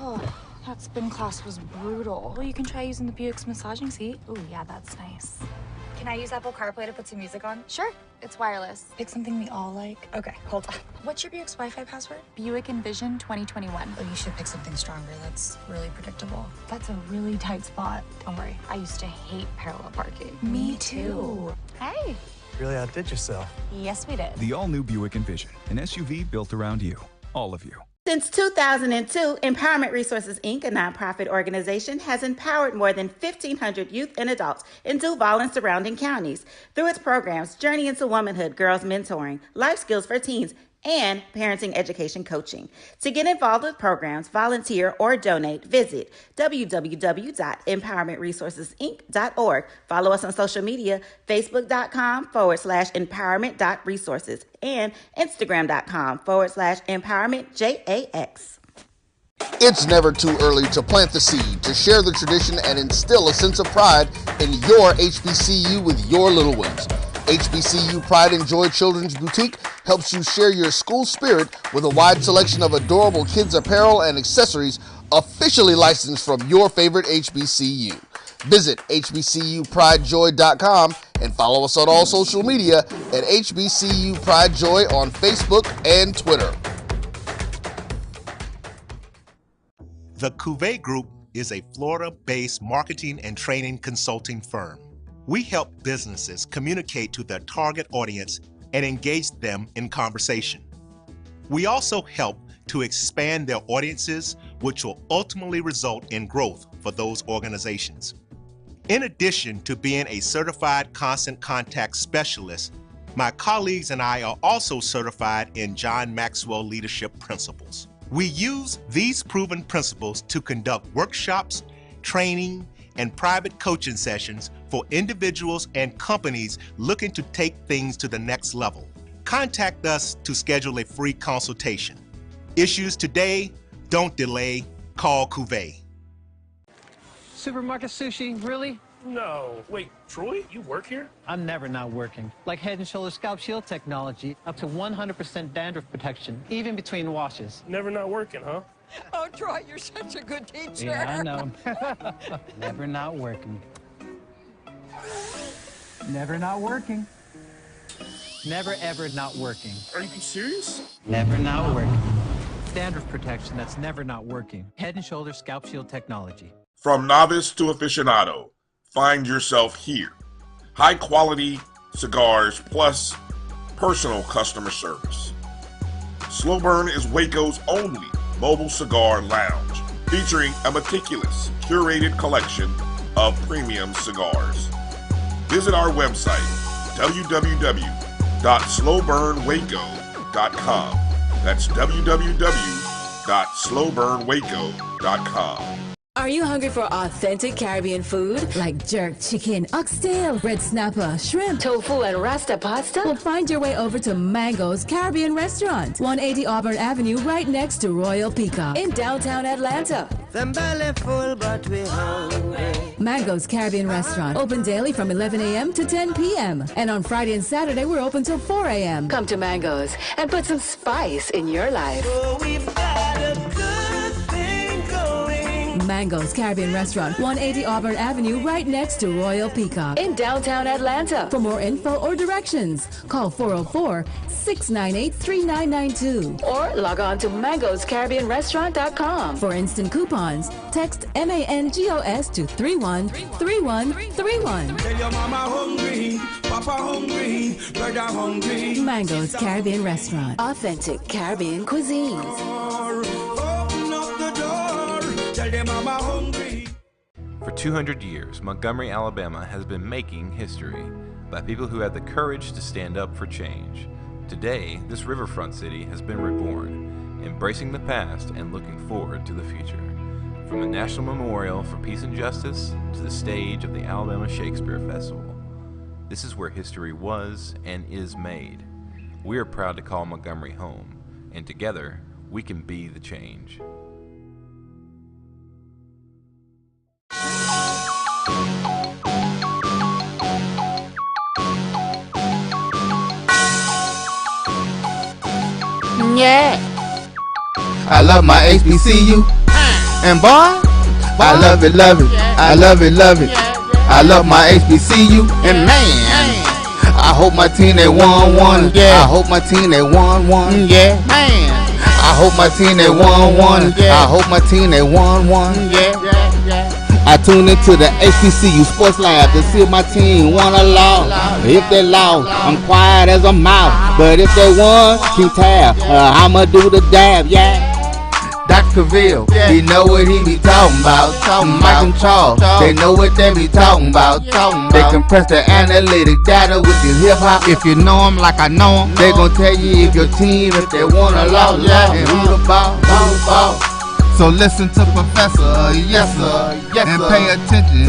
Oh, that spin class was brutal. Well, you can try using the Buick's massaging seat. Oh, yeah, that's nice. Can I use Apple CarPlay to put some music on? Sure, it's wireless. Pick something we all like. Okay, hold on. What's your Buick's Wi-Fi password? Buick Envision 2021. Oh, you should pick something stronger. That's really predictable. That's a really tight spot. Don't worry, I used to hate parallel parking. Me too. Hey. Really outdid yourself. Yes, we did. The all-new Buick Envision, an SUV built around you, all of you. Since 2002, Empowerment Resources, Inc., a nonprofit organization, has empowered more than 1,500 youth and adults in Duval and surrounding counties through its programs Journey into Womanhood, Girls Mentoring, Life Skills for Teens, and Parenting Education Coaching. To get involved with programs, volunteer, or donate, visit www.empowermentresourcesinc.org. Follow us on social media, facebook.com/empowerment.resources and instagram.com/empowermentJAX. It's never too early to plant the seed, to share the tradition, and instill a sense of pride in your HBCU with your little ones. HBCU Pride and Joy Children's Boutique helps you share your school spirit with a wide selection of adorable kids apparel and accessories officially licensed from your favorite HBCU. Visit hbcupridejoy.com and follow us on all social media at HBCU Pride Joy on Facebook and Twitter. The Cuvée Group is a Florida-based marketing and training consulting firm. We help businesses communicate to their target audience and engage them in conversation. We also help to expand their audiences, which will ultimately result in growth for those organizations. In addition to being a certified constant contact specialist, my colleagues and I are also certified in John Maxwell Leadership Principles. We use these proven principles to conduct workshops, training, and private coaching sessions for individuals and companies looking to take things to the next level. Contact us to schedule a free consultation. Issues today, don't delay, call Cuvée. Supermarket sushi, really? No. Wait, Troy, you work here? I'm never not working. Like Head & Shoulders Scalp Shield technology, up to 100% dandruff protection, even between washes. Never not working, huh? Oh, Troy, you're such a good teacher. Yeah, I know. Never not working. Never not working. Never ever not working. Are you serious? Never not working. Dandruff protection that's never not working. Head & Shoulders Scalp Shield technology. From novice to aficionado, find yourself here. High quality cigars plus personal customer service. Slow Burn is Waco's only mobile cigar lounge, featuring a meticulous, curated collection of premium cigars. Visit our website, www.slowburnwaco.com. That's www.slowburnwaco.com. Are you hungry for authentic Caribbean food like jerk chicken, oxtail, red snapper, shrimp, tofu, and rasta pasta? Well, find your way over to Mango's Caribbean Restaurant, 180 Auburn Avenue, right next to Royal Peacock in downtown Atlanta. Them belly full, but we hungry. Mango's Caribbean Restaurant, open daily from 11 a.m. to 10 p.m. And on Friday and Saturday, we're open till 4 a.m. Come to Mango's and put some spice in your life. Oh, we've got a good thing going. Mango's Caribbean Restaurant, 180 Auburn Avenue, right next to Royal Peacock in downtown Atlanta. For more info or directions, call 404-698-3992 or log on to mangoscaribbeanrestaurant.com. For instant coupons, text MANGOS to 313131. Tell your mama hungry, papa hungry, brother hungry. Mango's Caribbean Restaurant, authentic Caribbean cuisines. Open up the door, tell your mama hungry. For 200 years, Montgomery, Alabama has been making history by people who had the courage to stand up for change. Today, this riverfront city has been reborn, embracing the past and looking forward to the future. From the National Memorial for Peace and Justice to the stage of the Alabama Shakespeare Festival, this is where history was and is made. We are proud to call Montgomery home, and together, we can be the change. Yeah. I love my HBCU. And boy, I love it, love it. I love it, love it. I love my HBCU. And man, I hope my team they won. Yeah. I hope my team they won. Yeah. Man, I hope my team they won. I hope my team they won. Yeah. I tune into the HBCU Sports Lab to see if my team won or lost. If they lost, I'm quiet as a mouse. But if they won, keep tab. I'ma do the dab, yeah. Dr. Cavill, he know what he be talking about. Mike and Charles, they know what they be talking about. They compress the analytic data with this hip hop. If you know them like I know them, they gon' tell you if your team, if they won or lost, and who the ball. So listen to Professor, yes sir, and pay attention.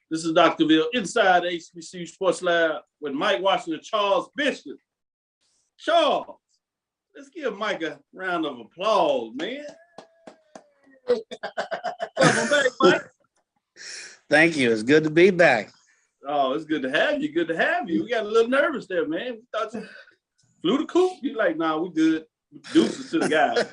This is Dr. Cavill inside the HBCU Sports Lab with Mike Washington, Charles Bishop. Charles. Let's give Mike a round of applause, man. Welcome back, Mike. Thank you. It's good to be back. Oh, it's good to have you. Good to have you. We got a little nervous there, man. We thought you flew the coop. You like, nah, we good. Deuces to the guys.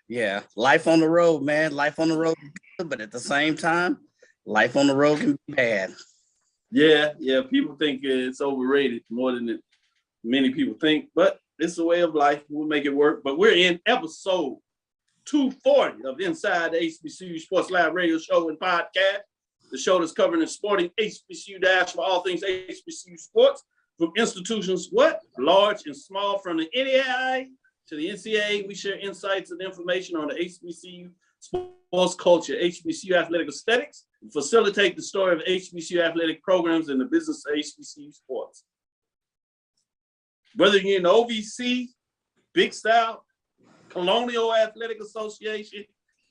Yeah, life on the road, man. Life on the road, but at the same time, life on the road can be bad. Yeah. People think it's overrated more than many people think, but it's a way of life. We'll make it work. But we're in episode 240 of Inside the HBCU Sports Lab radio show and podcast. The show that's covering the sporting HBCU dash for all things HBCU sports, from institutions, large and small, from the NAIA to the NCAA. We share insights and information on the HBCU sports culture, HBCU athletic aesthetics, and facilitate the story of HBCU athletic programs and the business of HBCU sports. Whether you're in the OVC, Big South, Colonial Athletic Association,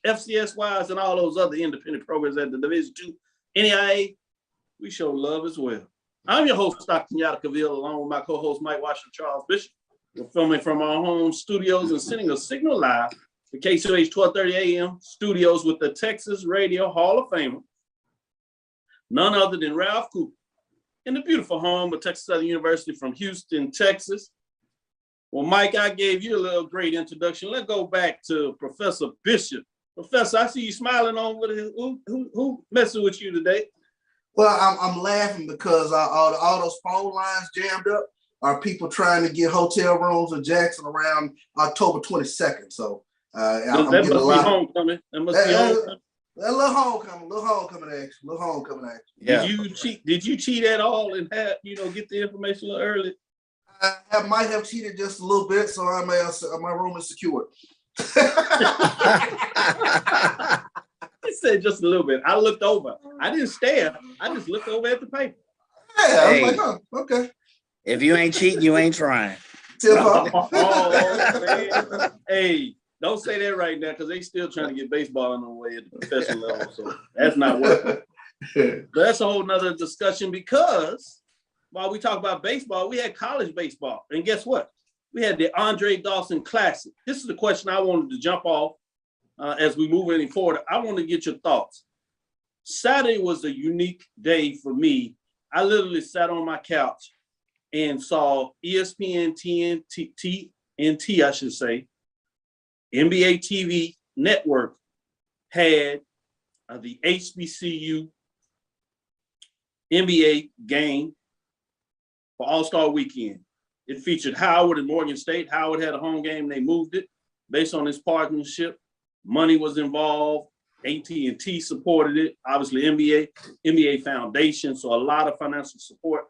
FCSYs, and all those other independent programs at the Division II, NAIA, we show love as well. I'm your host, Dr. Kenyatta Cavill, along with my co-host, Mike Washington, Charles Bishop. We're filming from our home studios and sending a signal live to KCOH 1230 AM studios with the Texas Radio Hall of Famer, none other than Ralph Cooper, in the beautiful home of Texas Southern University from Houston, Texas. Well, Mike, I gave you a little great introduction. Let's go back to Professor Bishop. Professor, I see you smiling over there. Who messing with you today? Well, I'm laughing because all those phone lines jammed up are people trying to get hotel rooms in Jackson around October 22nd. So I'm that must be homecoming. That must be homecoming. A little homecoming action. Yeah. Did you cheat at all and have get the information a little early? I might have cheated just a little bit, so my room is secured. I said just a little bit. I looked over. I didn't stare. I just looked over at the paper. Yeah, hey, I was like, oh, okay. If you ain't cheating, you ain't trying. Man. Hey. Don't say that right now, because they still trying to get baseball on the way at the professional level. So that's not working. But that's a whole nother discussion, because while we talk about baseball, we had college baseball. And guess what? We had the Andre Dawson Classic. This is the question I wanted to jump off as we move any forward. I want to get your thoughts. Saturday was a unique day for me. I literally sat on my couch and saw ESPN TNT, I should say, NBA TV network had the HBCU NBA game for All-Star Weekend. It featured Howard and Morgan State. Howard had a home game. They moved it based on this partnership. Money was involved. AT&T supported it. Obviously, NBA Foundation. So a lot of financial support,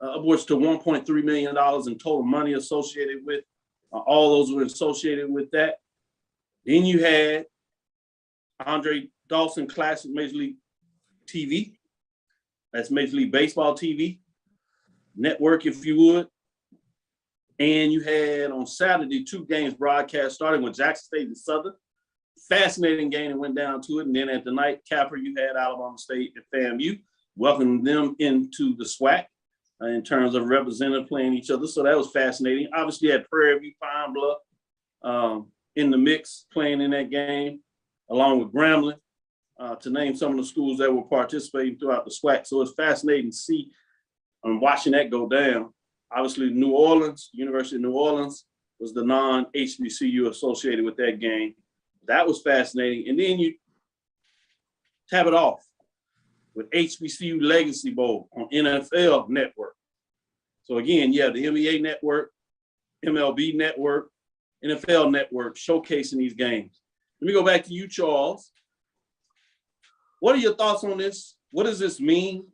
upwards to $1.3 million in total money associated with. All those were associated with that. Then you had Andre Dawson Classic Major League TV. That's Major League Baseball TV network, if you would. And you had on Saturday 2 games broadcast, starting with Jackson State and Southern. Fascinating game that went down to it. And then at the night capper, you had Alabama State and FAMU, welcoming them into the SWAC in terms of representative playing each other. So that was fascinating. Obviously, you had Prairie View, Pine Bluff in the mix playing in that game, along with Grambling, to name some of the schools that were participating throughout the SWAC. So it's fascinating to see watching that go down. Obviously, New Orleans, University of New Orleans was the non-HBCU associated with that game. That was fascinating. And then you tap it off with HBCU Legacy Bowl on NFL Network. So again, you have the NBA Network, MLB Network, NFL Network showcasing these games. Let me go back to you, Charles. What are your thoughts on this? What does this mean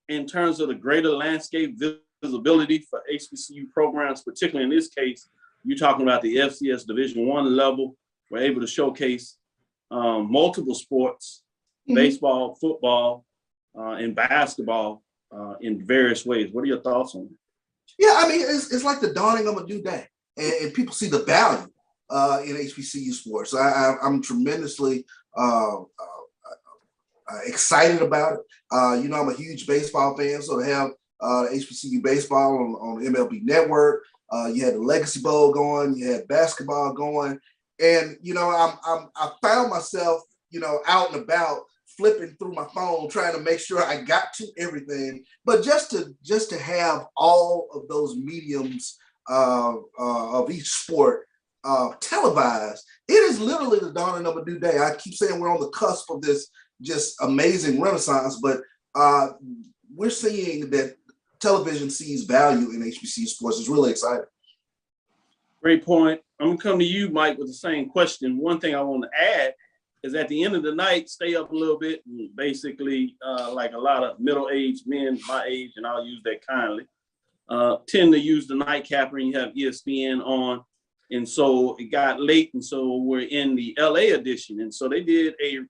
in terms of the greater landscape visibility for HBCU programs, particularly in this case, you're talking about the FCS Division I level. We're able to showcase multiple sports, baseball, football, and basketball in various ways. What are your thoughts on it? Yeah, I mean, it's like the dawning of a new day, and people see the value in HBCU sports. I'm tremendously excited about it. I'm a huge baseball fan, so to have HBCU baseball on MLB Network, you had the Legacy Bowl going, you had basketball going, and I found myself out and about, flipping through my phone, trying to make sure I got to everything. But just to have all of those mediums of each sport televised, it is literally the dawning of a new day. I keep saying we're on the cusp of this just amazing renaissance, but we're seeing that television sees value in HBCU sports. It's really exciting. Great point. I'm gonna come to you, Mike, with the same question. One thing I want to add is at the end of the night, stay up a little bit. And basically, like a lot of middle-aged men my age, and I'll use that kindly, tend to use the nightcapper, and you have ESPN on. And so it got late, and so we're in the LA edition. And so they did a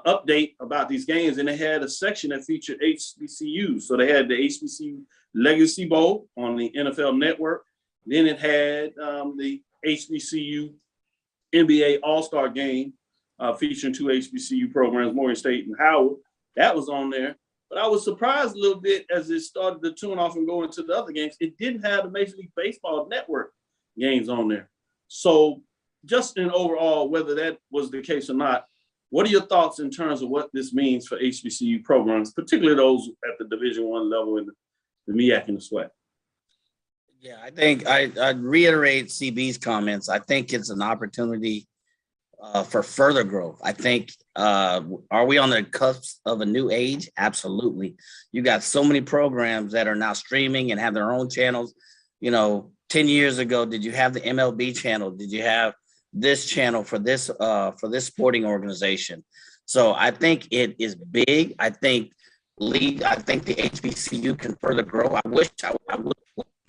update about these games, and they had a section that featured HBCUs. So they had the HBCU Legacy Bowl on the NFL Network. Then it had the HBCU NBA All-Star Game featuring two HBCU programs, Morgan State and Howard. That was on there. But I was surprised a little bit as it started to tune off and go into the other games. It didn't have the Major League Baseball Network games on there. So just in overall, whether that was the case or not, what are your thoughts in terms of what this means for HBCU programs, particularly those at the Division I level in the MEAC and the SWAC? Yeah, I think I'd reiterate CB's comments. I think it's an opportunity for further growth. I think, are we on the cusp of a new age? Absolutely. You got so many programs that are now streaming and have their own channels. 10 years ago, did you have the MLB channel? Did you have this channel for this sporting organization? So I think it is big. I think the HBCU can further grow. I wish I would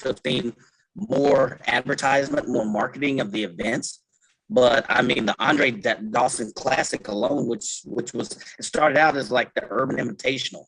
have seen more advertisement, more marketing of the events. But I mean, the Andre Dawson Classic alone, which it started out as like the Urban Invitational,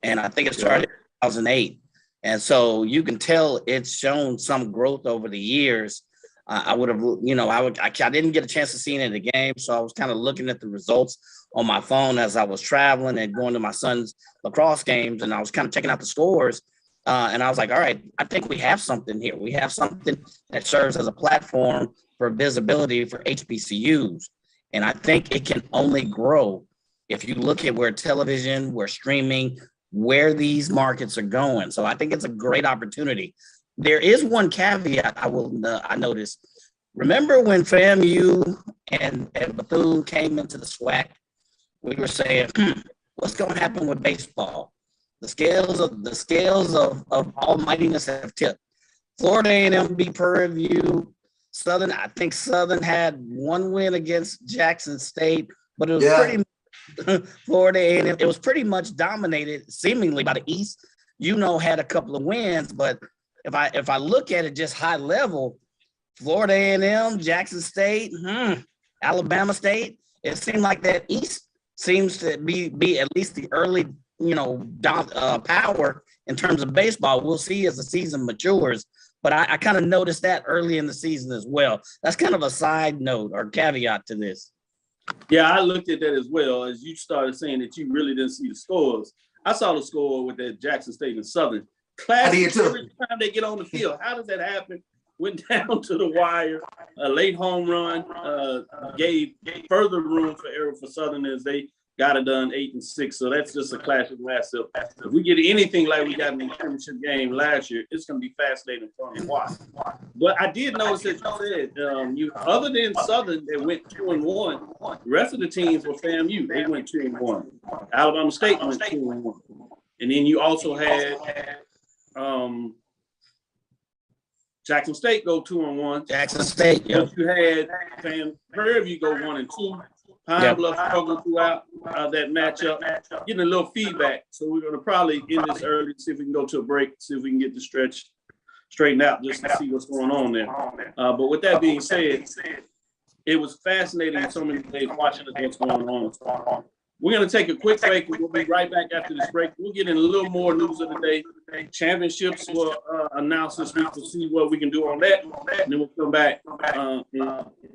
and I think it started in 2008. And so you can tell it's shown some growth over the years. I would have, I didn't get a chance to see it in the game, so I was kind of looking at the results on my phone as I was traveling and going to my son's lacrosse games, and I was kind of checking out the scores. And I was like, all right, I think we have something here. We have something that serves as a platform for visibility for HBCUs. And I think it can only grow if you look at where television, where streaming, where these markets are going. So I think it's a great opportunity. There is one caveat I noticed. Remember when FAMU and Bethune came into the SWAC? We were saying, what's going to happen with baseball? The scales of almightiness have tipped. Florida A&M beat Prairie View. I think Southern had one win against Jackson State, but it was pretty Florida A&M. It was pretty much dominated seemingly by the East. Had a couple of wins, but if I look at it just high level, Florida A&M, Jackson State, Alabama State, it seemed like that East seems to be at least the early power in terms of baseball. We'll see as the season matures, but I kind of noticed that early in the season as well. That's kind of a side note or caveat to this. Yeah, I looked at that as well. As you started saying that you really didn't see the scores, I saw the score with that Jackson State and Southern. Classic every time they get on the field. How does that happen? Went down to the wire, a late home run, gave further room for error for Southern as they got it done 8-6. So that's just a classic matchup. If we get anything like we got in the championship game last year, it's going to be fascinating fun to watch. But I did notice that you said, other than Southern that went 2-1, the rest of the teams were FAMU. They went 2-1. Alabama State went 2-1. And then you also had Jackson State go 2-1. Jackson State, yeah. But you had Prairie View go 1-2. Pine Bluff struggled throughout that matchup, getting a little feedback. So we're going to probably end this early, see if we can go to a break, see if we can get the stretch straightened out just to see what's going on there. But with that being said, it was fascinating in so many ways watching what's going on. We're going to take a quick break, and we'll be right back after this break. We'll get in a little more news of the day. Championships were announced this week. We'll see what we can do on that. And then we'll come back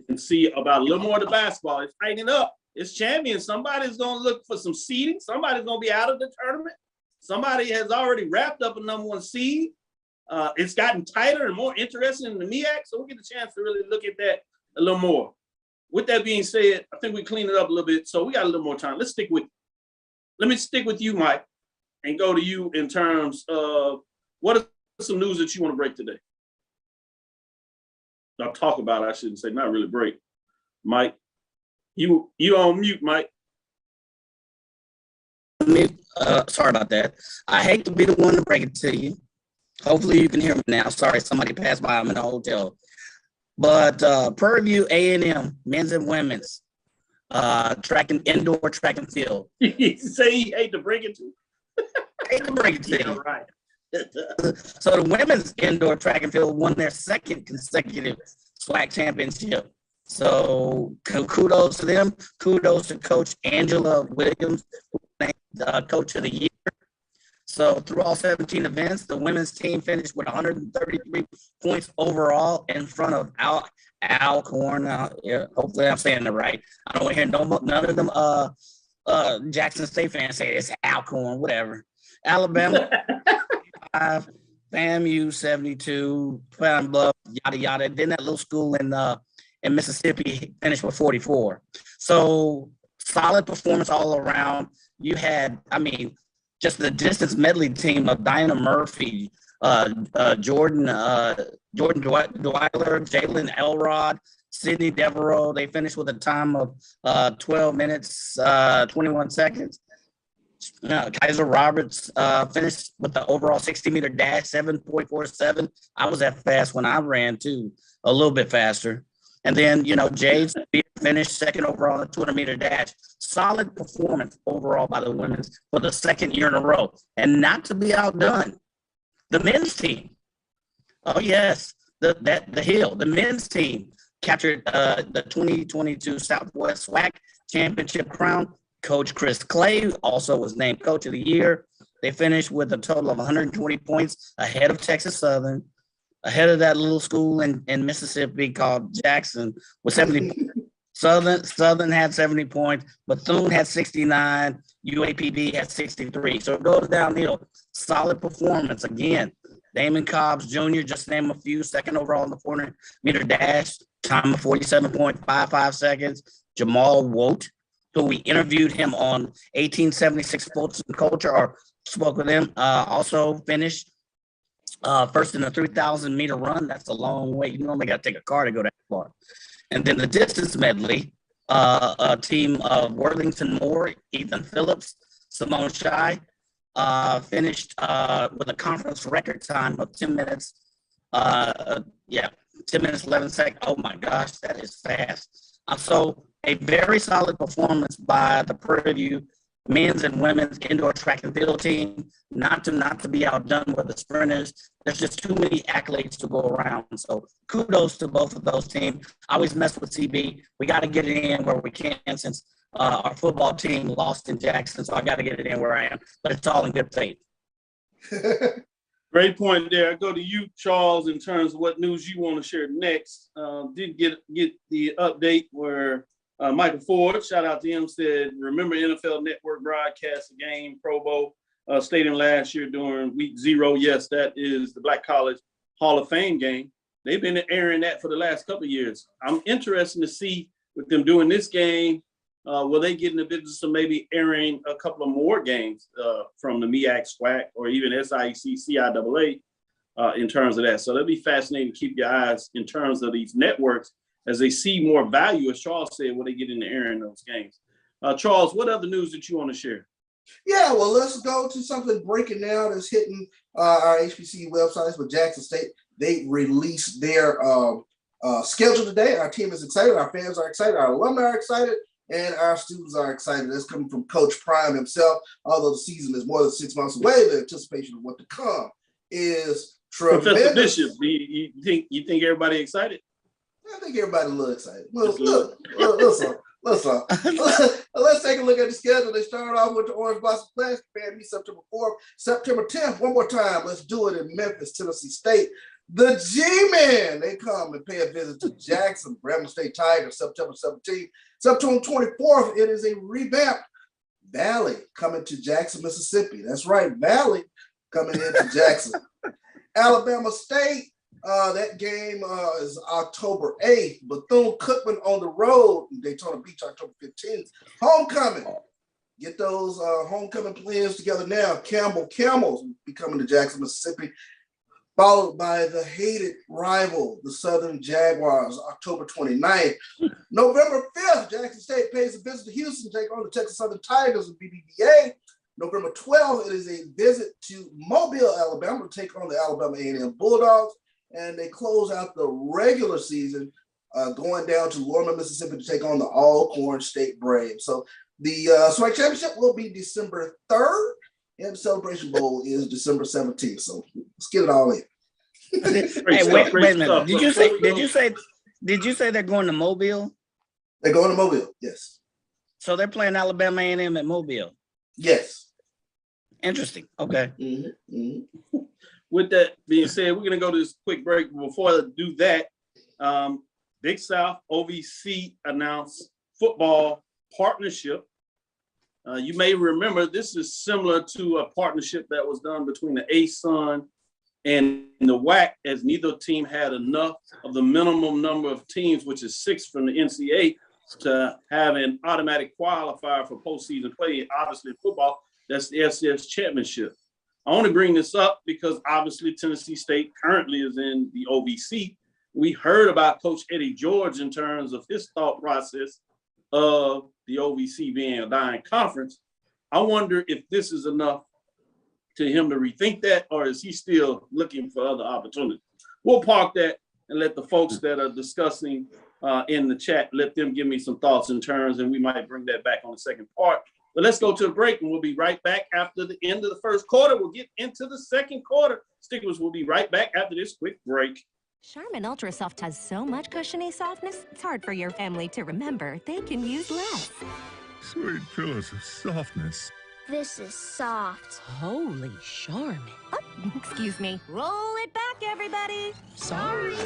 and see about a little more of the basketball. It's tightening up. It's champions. Somebody's going to look for some seeding. Somebody's going to be out of the tournament. Somebody has already wrapped up a #1 seed. It's gotten tighter and more interesting in the MEAC, so we'll get a chance to really look at that a little more. With that being said, I think we cleaned it up a little bit, so we got a little more time. Let me stick with you, Mike, and go to you in terms of what are some news that you want to break today? I'll talk about it, I shouldn't say, not really break. Mike, you on mute, Mike. Sorry about that. I hate to be the one to break it to you. Hopefully you can hear me now. Sorry, somebody passed by. I'm in a hotel. But Prairie View A&M, men's and women's, indoor track and field. You say you hate to break it to you? Hate to break it to you. Right. So the women's indoor track and field won their second consecutive SWAC championship. So kudos to them. Kudos to Coach Angela Williams, who was named Coach of the Year. So through all 17 events, the women's team finished with 133 points overall in front of Alcorn. Hopefully I'm saying it right. I don't want to hear none of them Jackson State fans say it's Alcorn, whatever. Alabama, 5, FAMU 72, Pine Bluff, yada yada. Then that little school in Mississippi finished with 44. So solid performance all around. You had, just the distance medley team of Diana Murphy, Jordan Dweiler, Jalen Elrod, Sydney Devereaux. They finished with a time of 12 minutes, 21 seconds. Kaiser Roberts finished with the overall 60-meter dash, 7.47. I was that fast when I ran too, a little bit faster. And then, Jade finished second overall in the 200-meter dash. Solid performance overall by the women's for the second year in a row. And not to be outdone, the men's team. Oh, yes, the men's team captured the 2022 Southwest SWAC Championship crown. Coach Chris Clay also was named Coach of the Year. They finished with a total of 120 points ahead of Texas Southern. Ahead of that little school in Mississippi called Jackson with 70 points. Southern had 70 points. Bethune had 69. UAPB had 63. So it goes downhill. Solid performance again. Damon Cobbs Jr., just to name a few, second overall in the 400-meter dash, time of 47.55 seconds. Jamal Wote, who we interviewed him on 1876 Sports and Culture, or spoke with him, also finished first in the 3,000-meter run. That's a long way. You normally got to take a car to go that far. And then the distance medley, a team of Worthington Moore, Ethan Phillips, Simone Shy, finished with a conference record time of 10 minutes. 10 minutes, 11 seconds. Oh my gosh, that is fast. So a very solid performance by the Prairie View men's and women's indoor track and field team, not to be outdone with the sprinters. There's just too many accolades to go around. So kudos to both of those teams. I always mess with CB. We got to get it in where we can since our football team lost in Jackson. So I got to get it in where I am. But it's all in good faith. Great point there. I go to you, Charles, in terms of what news you want to share next. Did get the update where Michael Ford, shout out to him, said, remember NFL Network broadcast a game, Pro Bowl Stadium last year during week 0. Yes, that is the Black College Hall of Fame game. They've been airing that for the last couple of years. I'm interested to see with them doing this game, will they get in the business of maybe airing a couple of more games from the MEAC, SWAC, or even SIEC, CIAA in terms of that? So that'd be fascinating to keep your eyes in terms of these networks as they see more value, as Charles said, when they get in the airing those games. Charles, what other news that you want to share? Yeah, well, let's go to something breaking now that's hitting our HBCU websites with Jackson State. They released their schedule today. Our team is excited. Our fans are excited. Our alumni are excited. And our students are excited. That's coming from Coach Prime himself. Although the season is more than 6 months away, the anticipation of what to come is tremendous. Professor Bishop, you think everybody excited? I think everybody's a little excited. Listen. Let's take a look at the schedule. They started off with the Orange Blossom Classic, Fan Meet September 4th. September 10th, one more time. Let's do it in Memphis, Tennessee State. The G-Men, they come and pay a visit to Jackson, Grambling State Tigers, September 17th. September 24th, it is a revamped Valley coming to Jackson, Mississippi. That's right, Valley coming into Jackson. Alabama State, that game is October 8th. Bethune-Cookman on the road in Daytona Beach, October 15th. Homecoming. Get those homecoming plans together now. Campbell Camels will be coming to Jackson, Mississippi, followed by the hated rival, the Southern Jaguars, October 29th. November 5th, Jackson State pays a visit to Houston to take on the Texas Southern Tigers of BBVA. November 12th, it is a visit to Mobile, Alabama to take on the Alabama A&M Bulldogs. And they close out the regular season going down to Lorma, Mississippi to take on the Alcorn State Braves. So the SWAC Championship will be December 3rd, and the Celebration Bowl is December 17th. So let's get it all in. Hey, wait a minute. Did you say they're going to Mobile? They're going to Mobile, yes. So they're playing Alabama A&M at Mobile? Yes. Interesting. Okay. Mm-hmm. With that being said, we're going to go to this quick break. Before I do that, Big South OVC announced football partnership. You may remember this is similar to a partnership that was done between the ASUN and the WAC, as neither team had enough of the minimum number of teams, which is 6 from the NCAA, to have an automatic qualifier for postseason play. Obviously, football, that's the FCS championship. I want to bring this up because obviously Tennessee State currently is in the OVC. We heard about Coach Eddie George in terms of his thought process of the OVC being a dying conference. I wonder if this is enough to him to rethink that, or is he still looking for other opportunities? We'll park that and let the folks that are discussing in the chat, let them give me some thoughts in terms, and we might bring that back on the second part. But let's go to a break, and we'll be right back after the end of the first quarter. We'll get into the second quarter. Stickers will be right back after this quick break. Charmin Ultra Soft has so much cushiony softness, it's hard for your family to remember they can use less. Sweet pillows of softness. This is soft. Holy Charmin. Oh, excuse me. Roll it back, everybody. Sorry.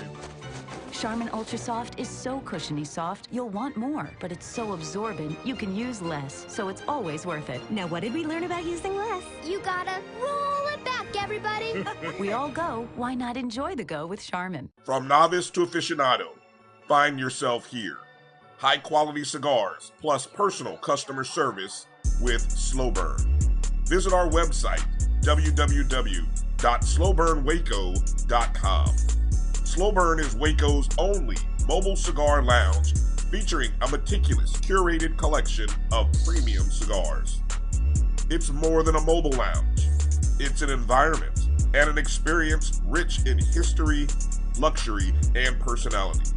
Charmin Ultra Soft is so cushiony soft, you'll want more, but it's so absorbent, you can use less, so it's always worth it. Now, what did we learn about using less? You gotta roll it back, everybody. We all go. Why not enjoy the go with Charmin? From novice to aficionado, find yourself here. High-quality cigars plus personal customer service with Slow Burn. Visit our website, www.slowburnwaco.com. Slow Burn is Waco's only mobile cigar lounge featuring a meticulous, curated collection of premium cigars. It's more than a mobile lounge. It's an environment and an experience rich in history, luxury, and personality.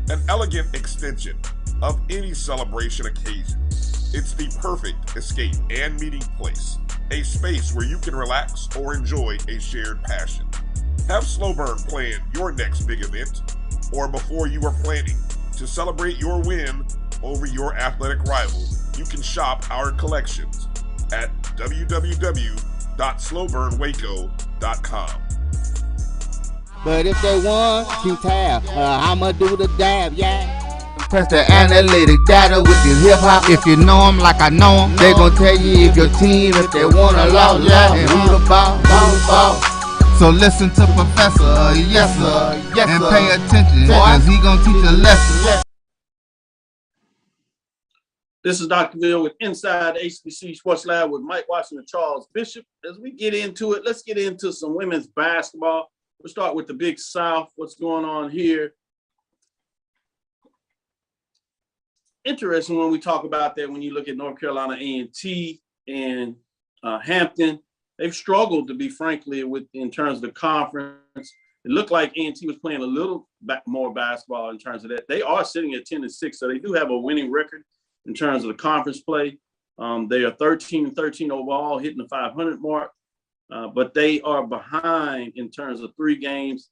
An elegant extension of any celebration occasion. It's the perfect escape and meeting place, a space where you can relax or enjoy a shared passion. Have Slow Burn plan your next big event, or before you are planning to celebrate your win over your athletic rival, you can shop our collections at www.slowburnwaco.com. But if they won, keep tab. I'ma do the dab, yeah. Press the analytic data with your hip hop. If you know them like I know them, they gon' tell you if your team, if they won or lost, and who the ball. So listen to Professor, yes sir, and pay attention, cause he gon' teach a lesson. This is Dr. Bill with Inside HBCU Sports Lab with Mike Watson and Charles Bishop. As we get into it, let's get into some women's basketball. We'll start with the Big South. What's going on here? Interesting when we talk about that, when you look at North Carolina A&T and Hampton, they've struggled, to be frankly, in terms of the conference. It looked like A&T was playing a little more basketball in terms of that. They are sitting at 10-6, so they do have a winning record in terms of the conference play. They are 13-13 overall, hitting the 500 mark, but they are behind in terms of 3 games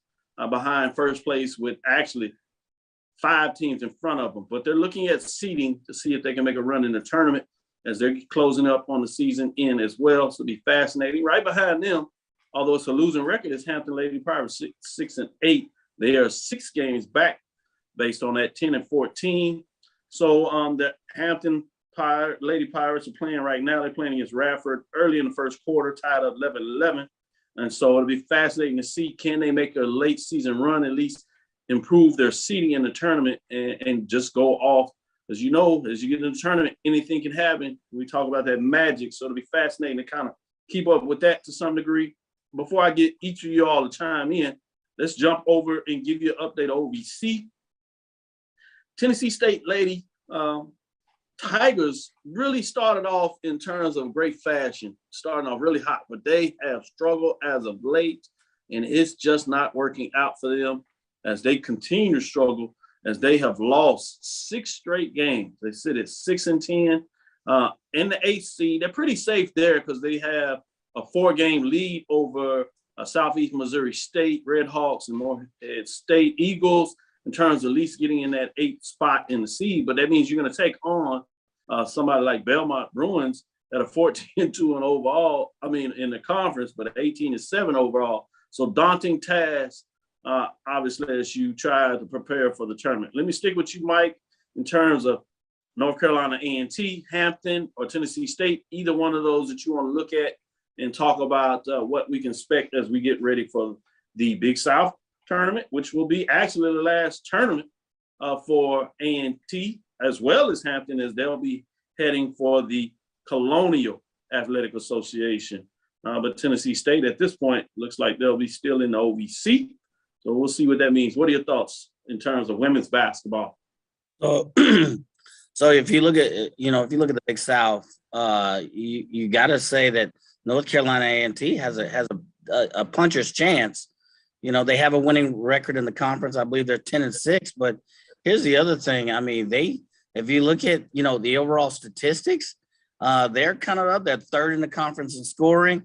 behind first place, with actually 5 teams in front of them. But they're looking at seeding to see if they can make a run in the tournament as they're closing up on the season end as well. So it'll be fascinating. Right behind them, although it's a losing record, is Hampton Lady Pirates 6-8. They are 6 games back based on that 10-14. So the Hampton Lady Pirates are playing right now. They're playing against Radford early in the first quarter, tied up 11-11. And so it'll be fascinating to see, can they make a late season run, at least improve their seeding in the tournament and just go off. As you know, as you get in the tournament, anything can happen. We talk about that magic. So it'll be fascinating to kind of keep up with that to some degree. Before I get each of you all to chime in, let's jump over and give you an update on OVC. Tennessee State Lady Tigers really started off in terms of great fashion, starting off really hot, but they have struggled as of late, and it's just not working out for them as they continue to struggle, as they have lost 6 straight games. They sit at 6-10 in the 8th seed. They're pretty safe there because they have a 4-game lead over Southeast Missouri State, Red Hawks, and Morehead State Eagles in terms of at least getting in that 8th spot in the seed. But that means you're going to take on somebody like Belmont Bruins that are 14-2 overall, in the conference, but 18-7 overall. So daunting task, obviously, as you try to prepare for the tournament. Let me stick with you, Mike, in terms of North Carolina A&T, Hampton, or Tennessee State, either one of those that you want to look at and talk about what we can expect as we get ready for the Big South tournament, which will be actually the last tournament for A&T as well as Hampton, as they'll be heading for the Colonial Athletic Association. But Tennessee State at this point looks like they'll be still in the OVC. So we'll see what that means. What are your thoughts in terms of women's basketball? So if you look at the Big South, you got to say that North Carolina A&T has a puncher's chance. They have a winning record in the conference. I believe they're 10-6. But here's the other thing. If you look at the overall statistics, they're kind of up there, 3rd in the conference in scoring.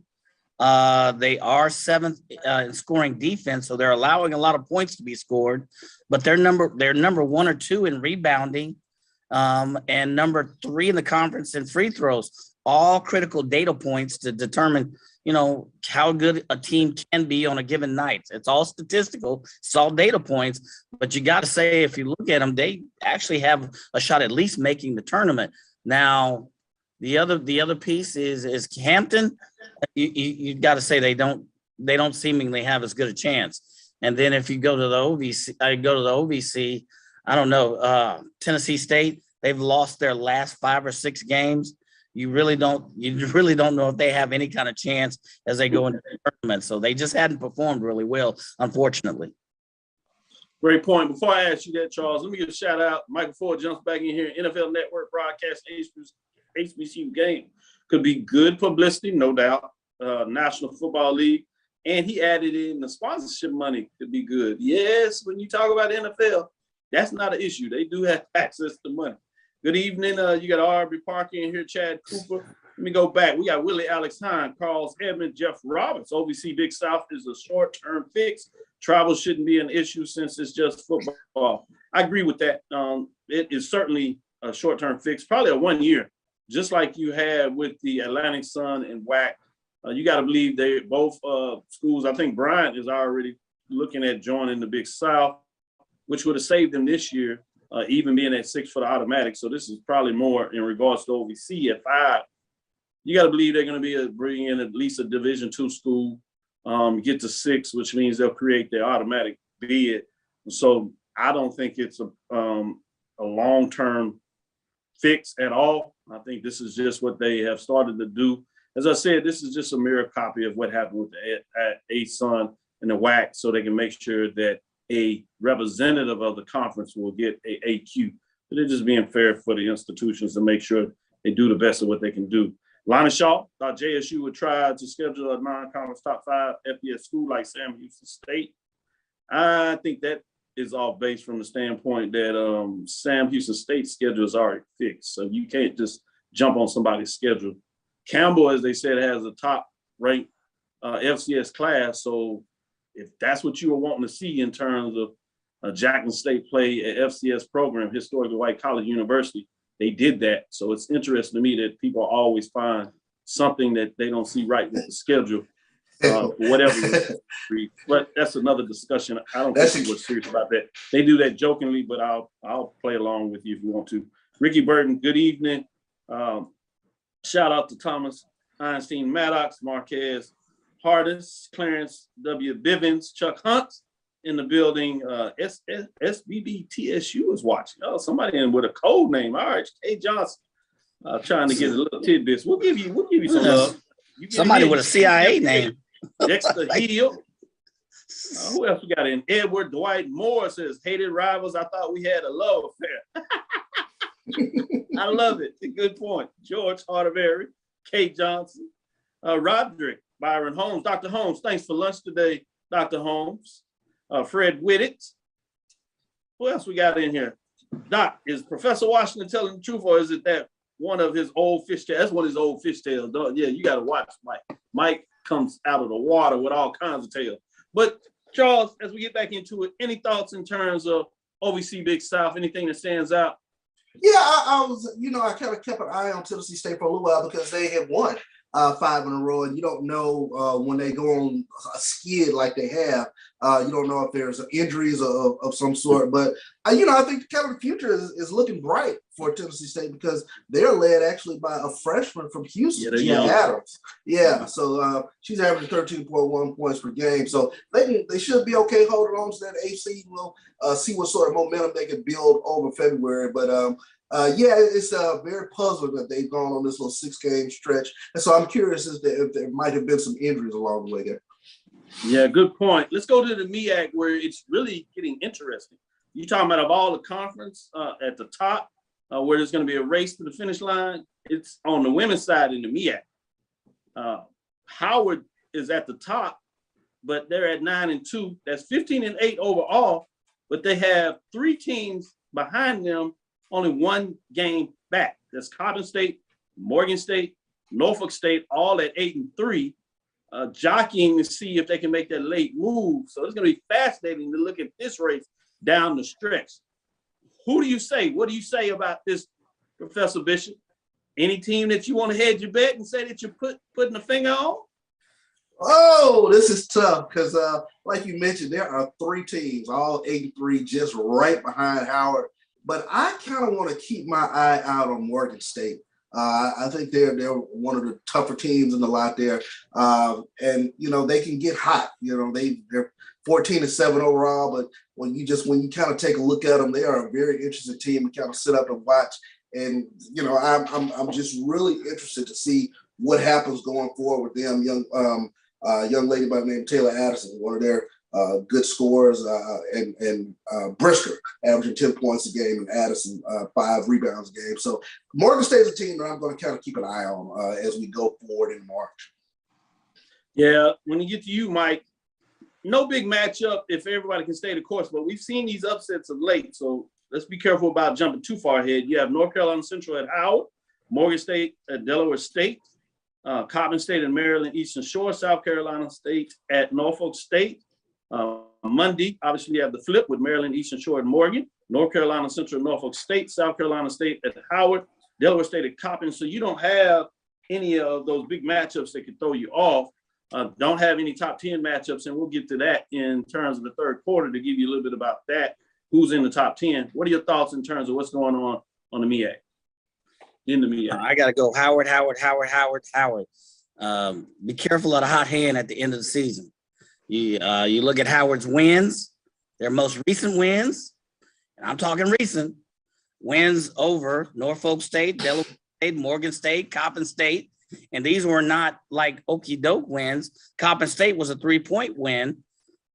They are 7th in scoring defense, so they're allowing a lot of points to be scored. But they're number 1 or 2 in rebounding, and number 3 in the conference in free throws. All critical data points to determine, how good a team can be on a given night. It's all statistical, it's all data points. But you got to say, if you look at them, they actually have a shot at least making the tournament. Now, the other piece is Hampton. You got to say they don't seemingly have as good a chance. And then if you go to the OVC, I don't know. Tennessee State, they've lost their last 5 or 6 games. You really don't know if they have any kind of chance as they go into the tournament. So they just hadn't performed really well, unfortunately. Great point. Before I ask you that, Charles, let me give a shout out. Michael Ford jumps back in here. NFL Network broadcast HBCU game. Could be good publicity, no doubt. National Football League. And he added in the sponsorship money could be good. Yes, when you talk about NFL, that's not an issue. They do have access to money. Good evening. You got R.B. Parker in here, Chad Cooper. Let me go back. We got Willie Alex Hine, Carlos Edmond, Jeff Roberts. OVC Big South is a short-term fix. Travel shouldn't be an issue since it's just football. I agree with that. It is certainly a short-term fix, probably a 1 year, just like you had with the Atlantic Sun and WAC. You got to believe they both schools. I think Bryant is already looking at joining the Big South, which would have saved them this year, even being at 6 for the automatic. So this is probably more in regards to OVC at 5. You got to believe they're going to be bringing in at least a Division II school, get to 6, which means they'll create their automatic bid. So I don't think it's a long-term fix at all. I think this is just what they have started to do. As I said, this is just a mirror copy of what happened with the ASUN and the WAC, so they can make sure that a representative of the conference will get a AQ. But they're just being fair for the institutions to make sure they do the best of what they can do. Lana Shaw thought JSU would try to schedule a non-conference top 5 FBS school like Sam Houston State. I think that is off base from the standpoint that Sam Houston State's schedule is already fixed. So you can't just jump on somebody's schedule. Campbell, as they said, has a top-ranked FCS class. So if that's what you were wanting to see in terms of Jackson State play an FCS program, historically white college university, they did that. So it's interesting to me that people always find something that they don't see right with the schedule, whatever. But that's another discussion. I don't think people are serious about that. They do that jokingly, but I'll play along with you if you want to. Ricky Burton, good evening. Shout out to Thomas Einstein Maddox, Marquez Hardis, Clarence W. Bivens, Chuck Hunt in the building. SBBTSU is watching. Oh, somebody in with a code name. All right, K. Johnson, trying to get a little tidbits. We'll give you some love. Somebody with a CIA name. Dexter Hill. Who else we got in? Edward Dwight Moore says, hated rivals. I thought we had a love affair. I love it. A good point. George Hardeberry, Kate Johnson, Roderick, Byron Holmes. Dr. Holmes, thanks for lunch today, Dr. Holmes. Fred Whitted. Who else we got in here? Doc, is Professor Washington telling the truth, or is it that one of his old fishtails? That's one of his old fishtails. Yeah, you got to watch Mike. Mike comes out of the water with all kinds of tails. But Charles, as we get back into it, any thoughts in terms of OVC Big South? Anything that stands out? Yeah, I was, I kind of kept an eye on Tennessee State for a little while because they had won 5 in a row, and you don't know when they go on a skid like they have. You don't know if there's injuries of some sort, but I think kind of the future is looking bright for Tennessee State because they're led actually by a freshman from Houston, Gia Adams. Yeah, so she's averaging 13.1 points per game, so they should be okay holding on to that AC. We'll see what sort of momentum they can build over February, but it's very puzzling that they've gone on this little 6-game stretch, and so I'm curious if there might have been some injuries along the way there. Yeah, good point. Let's go to the MEAC where it's really getting interesting. You're talking about of all the conference at the top where there's going to be a race to the finish line. It's on the women's side in the MEAC. Howard is at the top, but they're at 9-2. That's 15-8 overall, but they have 3 teams behind them, only 1 game back. That's Coppin State, Morgan State, Norfolk State, all at 8-3. Jockeying to see if they can make that late move. So it's going to be fascinating to look at this race down the stretch. Who do you say? What do you say about this, Professor Bishop? Any team that you want to hedge your bet and say that you're putting a finger on? Oh, this is tough because, like you mentioned, there are 3 teams, all 8-3, just right behind Howard. But I kind of want to keep my eye out on Morgan State. I think they're one of the tougher teams in the lot there, and they can get hot. They're 14-7 overall, but when you kind of take a look at them, they are a very interesting team to kind of sit up and watch. And I'm just really interested to see what happens going forward with them. Young lady by the name of Taylor Addison, one of their good scorers, and Brisker averaging 10 points a game, and Addison 5 rebounds a game. So Morgan State is a team that I'm going to kind of keep an eye on as we go forward in March. Yeah, when you get to you, Mike, no big matchup if everybody can stay the course, but we've seen these upsets of late, so let's be careful about jumping too far ahead. You have North Carolina Central at Howard, Morgan State at Delaware State, Coppin State and Maryland Eastern Shore, South Carolina State at Norfolk State. Monday, obviously, you have the flip with Maryland Eastern Shore and Morgan, North Carolina Central, Norfolk State, South Carolina State at Howard, Delaware State at Coppin. So you don't have any of those big matchups that could throw you off. Don't have any top 10 matchups, and we'll get to that in terms of the third quarter to give you a little bit about that. Who's in the top 10? What are your thoughts in terms of what's going on the MEAC? In the MEAC. I got to go Howard. Be careful of the hot hand at the end of the season. You look at Howard's wins, their most recent wins, and I'm talking recent, wins over Norfolk State, Delaware State, Morgan State, Coppin State. And these were not like okie doke wins. Coppin State was a 3-point win,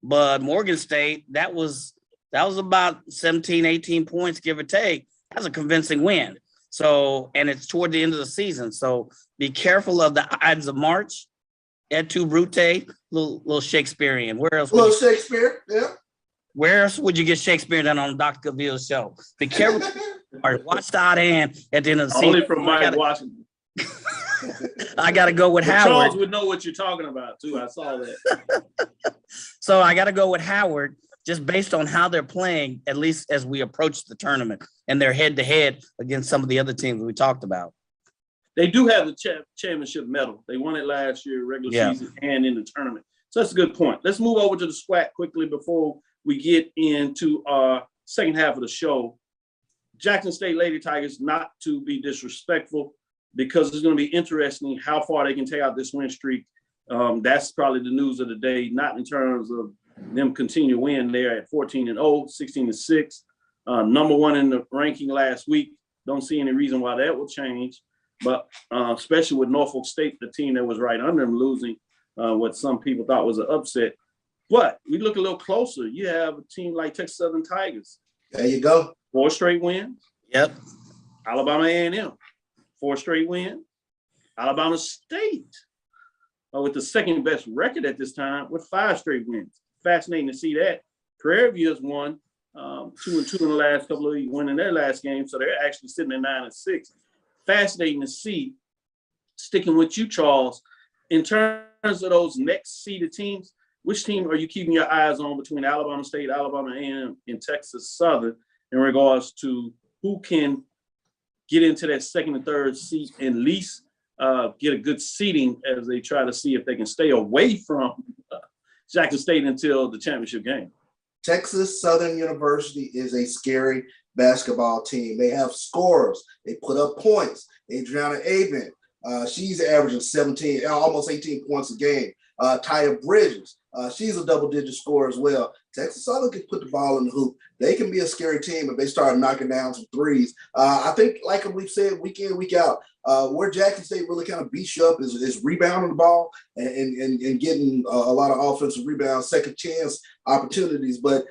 but Morgan State, that was about 17, 18 points, give or take. That's a convincing win. So, and it's toward the end of the season. So be careful of the Ides of March. Et tu, Brute, little Shakespearean. Where else? Little Shakespeare, yeah. Where else would you get Shakespeare than on Dr. Gaville's show? Be careful. Or watch the odd hand at the end of the season. Only from Mike Washington. I got to go with Howard. Charles would know what you're talking about, too. I saw that. So I got to go with Howard just based on how they're playing, at least as we approach the tournament and they're head-to-head against some of the other teams we talked about. They do have the championship medal. They won it last year, regular season and in the tournament. So that's a good point. Let's move over to the SWAC quickly before we get into our second half of the show. Jackson State Lady Tigers, not to be disrespectful, because it's going to be interesting how far they can take out this win streak. That's probably the news of the day, not in terms of them continue to win. They're at 14-0, 16-6, number one in the ranking last week. Don't see any reason why that will change. But especially with Norfolk State, the team that was right under them, losing what some people thought was an upset. But we look a little closer. You have a team like Texas Southern Tigers. There you go. 4 straight wins. Yep. Alabama A&M, 4 straight wins. Alabama State, with the second best record at this time, with 5 straight wins. Fascinating to see that. Prairie View has won 2-2 in the last couple of weeks, winning their last game, so they're actually sitting at 9-6. Fascinating to see. Sticking with you, Charles, in terms of those next seeded teams, which team are you keeping your eyes on between Alabama State, Alabama A&M, and Texas Southern in regards to who can get into that second and third seat and at least get a good seeding as they try to see if they can stay away from Jackson State until the championship game? Texas Southern University is a scary basketball team. They have scorers. They put up points. Adriana Avent, she's averaging 17, almost 18 points a game. Taya Bridges, she's a double-digit scorer as well. Texas Southern can put the ball in the hoop. They can be a scary team if they start knocking down some threes. I think, like we've said, week in, week out, where Jackson State really kind of beats you up is rebounding the ball and getting a lot of offensive rebounds, second chance opportunities. But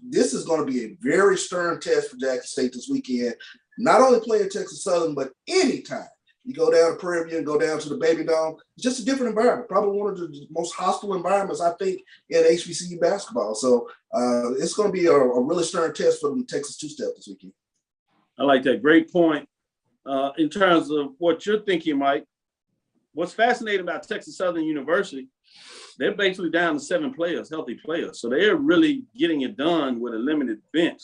this is going to be a very stern test for Jackson State this weekend. Not only playing Texas Southern, but anytime you go down to Prairie View and go down to the Baby Dome, it's just a different environment. Probably one of the most hostile environments, I think, in HBCU basketball. So it's going to be a really stern test for the Texas two-step this weekend. I like that. Great point. In terms of what you're thinking, Mike, what's fascinating about Texas Southern University, they're basically down to 7 players, healthy players. So they're really getting it done with a limited bench.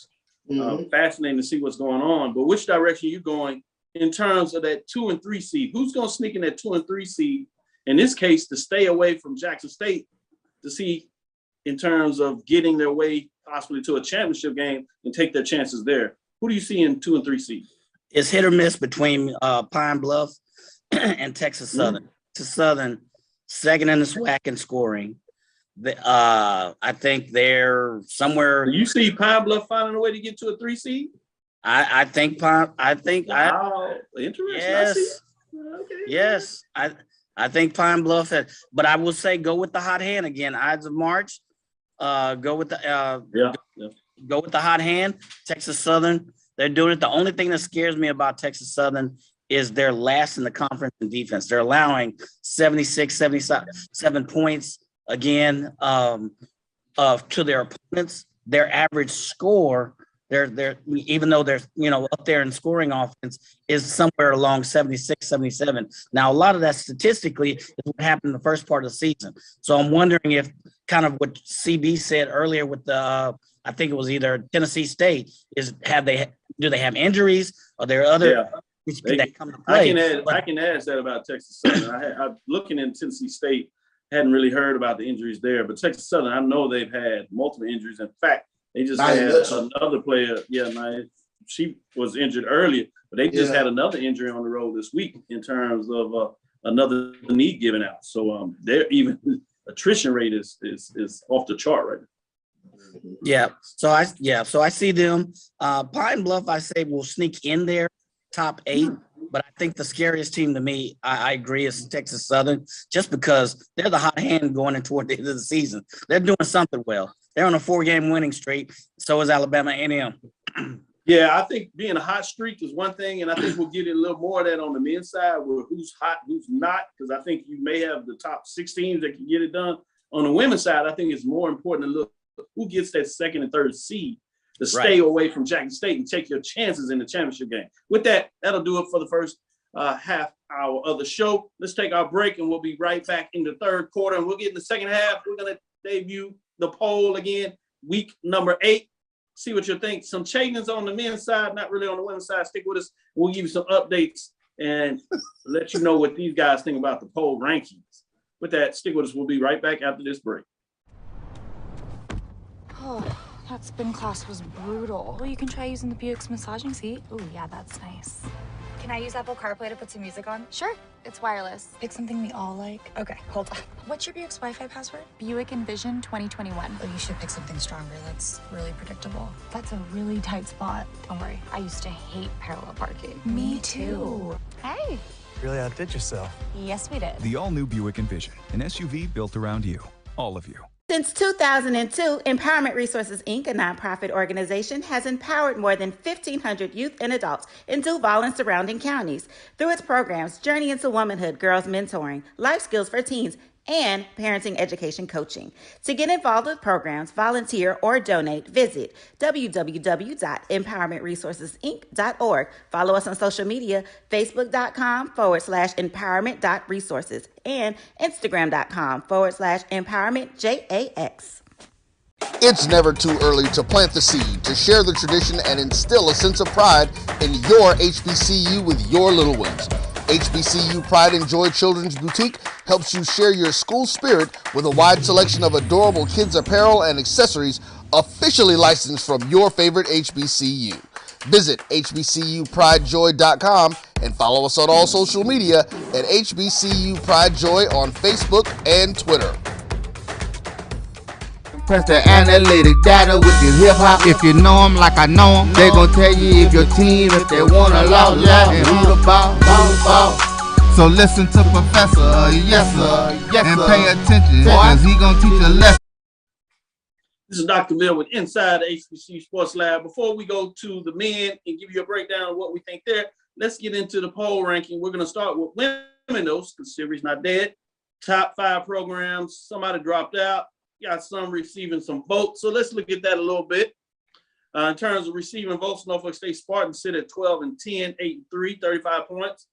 Fascinating to see what's going on. But which direction are you going in terms of that 2 and 3 seed? Who's going to sneak in that 2 and 3 seed, in this case, to stay away from Jackson State, to see in terms of getting their way possibly to a championship game and take their chances there? Who do you see in 2 and 3 seed? It's hit or miss between Pine Bluff and Texas Southern. Texas Southern, second in the SWAC in scoring. I think they're somewhere. You see Pine Bluff finding a way to get to a 3 seed? I think Pine. Interesting. Yes. Okay. Yes. I think Pine Bluff has, but I will say go with the hot hand again. Ides of March. Go with the go with the hot hand. Texas Southern. They're doing it. The only thing that scares me about Texas Southern is they're last in the conference in defense. They're allowing 76, 77 points again to their opponents. Their average score, they're even though they're up there in scoring offense, is somewhere along 76, 77. Now, a lot of that statistically is what happened in the first part of the season. So I'm wondering if kind of what CB said earlier with the I think it was either Tennessee State, do they have injuries? Are there other that come to play? I can ask that about Texas Southern. I'm looking in Tennessee State, hadn't really heard about the injuries there, but Texas Southern, I know they've had multiple injuries. In fact, they just had another player. She was injured earlier, but they just had another injury on the road this week in terms of another knee given out. So their even attrition rate is off the chart right now. Yeah. So I see them. Pine Bluff, I say, will sneak in there, top 8. But I think the scariest team to me, I agree, is Texas Southern, just because they're the hot hand going in toward the end of the season. They're doing something well. They're on a 4-game winning streak. So is Alabama A&M. Yeah, I think being a hot streak is one thing, and I think we'll get a little more of that on the men's side, where who's hot, who's not, because I think you may have the top 6 teams that can get it done. On the women's side, I think it's more important to look who gets that 2nd and 3rd seed to stay away from Jackson State and take your chances in the championship game. With that, that'll do it for the first half hour of the show. Let's take our break, and we'll be right back in the 3rd quarter, and we'll get in the second half. We're going to debut the poll again, week number 8. See what you think. Some changes on the men's side, not really on the women's side. Stick with us. We'll give you some updates and let you know what these guys think about the poll rankings. With that, stick with us. We'll be right back after this break. Oh, that spin class was brutal. You can try using the Buick's massaging seat. Oh, yeah, that's nice. Can I use Apple CarPlay to put some music on? Sure, it's wireless. Pick something we all like. Okay, hold on. What's your Buick's Wi-Fi password? Buick Envision 2021. Oh, you should pick something stronger. That's really predictable. That's a really tight spot. Don't worry, I used to hate parallel parking. Me too. Hey. Really outdid yourself. Yes, we did. The all-new Buick Envision, an SUV built around you, all of you. Since 2002, Empowerment Resources, Inc., a nonprofit organization, has empowered more than 1,500 youth and adults in Duval and surrounding counties through its programs Journey into Womanhood, Girls Mentoring, Life Skills for Teens, and parenting education coaching. To get involved with programs, volunteer, or donate, visit www.empowermentresourcesinc.org. Follow us on social media, facebook.com/empowerment.resources and instagram.com/empowermentJAX. It's never too early to plant the seed, to share the tradition, and instill a sense of pride in your HBCU with your little ones. HBCU Pride and Joy Children's Boutique helps you share your school spirit with a wide selection of adorable kids apparel and accessories officially licensed from your favorite HBCU. Visit hbcupridejoy.com and follow us on all social media at HBCU Pride Joy on Facebook and Twitter. Press the analytic data with your hip hop. If you know them like I know them, they gon' tell you if your team, if they wanna lose, and who the ball. So listen to Professor, yes sir, and pay attention, cause he gon' teach a lesson. This is Dr. Mill with Inside the HBCU Sports Lab. Before we go to the men and give you a breakdown of what we think there, let's get into the poll ranking. We're gonna start with women, though, because series not dead. Top 5 programs, somebody dropped out. Got some receiving some votes. So let's look at that a little bit. In terms of receiving votes, Norfolk State Spartans sit at 12-10, 8-3, 35 points.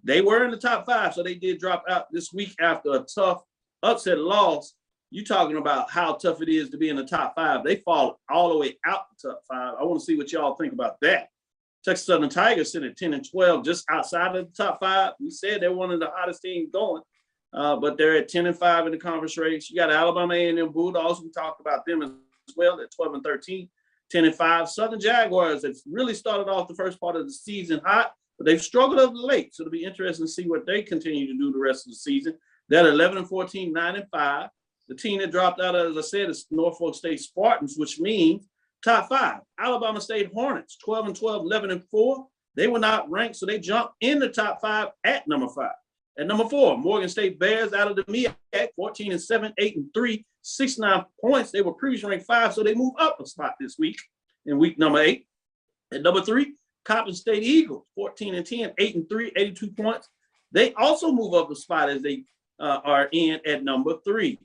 They were in the top 5, so they did drop out this week after a tough upset loss. You talking about how tough it is to be in the top 5. They fall all the way out the top 5. I want to see what y'all think about that. Texas Southern Tigers sit at 10-12, just outside of the top 5. We said they're one of the hottest teams going. But they're at 10-5 in the conference race. You got Alabama A&M Bulldogs. We talked about them as well at 12-13, 10-5. Southern Jaguars have really started off the first part of the season hot, but they've struggled up late. So it'll be interesting to see what they continue to do the rest of the season. They're at 11-14, 9-5. The team that dropped out, as I said, is Norfolk State Spartans, which means top 5. Alabama State Hornets, 12-12, 11-4. They were not ranked, so they jumped in the top 5 at number 5. At number 4, Morgan State Bears out of the MEAC, 14-7, 8-3, 69 points. They were previously ranked 5, so they move up a spot this week in week number 8. At number 3, Coppin State Eagles, 14-10, 8-3, 82 points. They also move up a spot as they are in at number 3.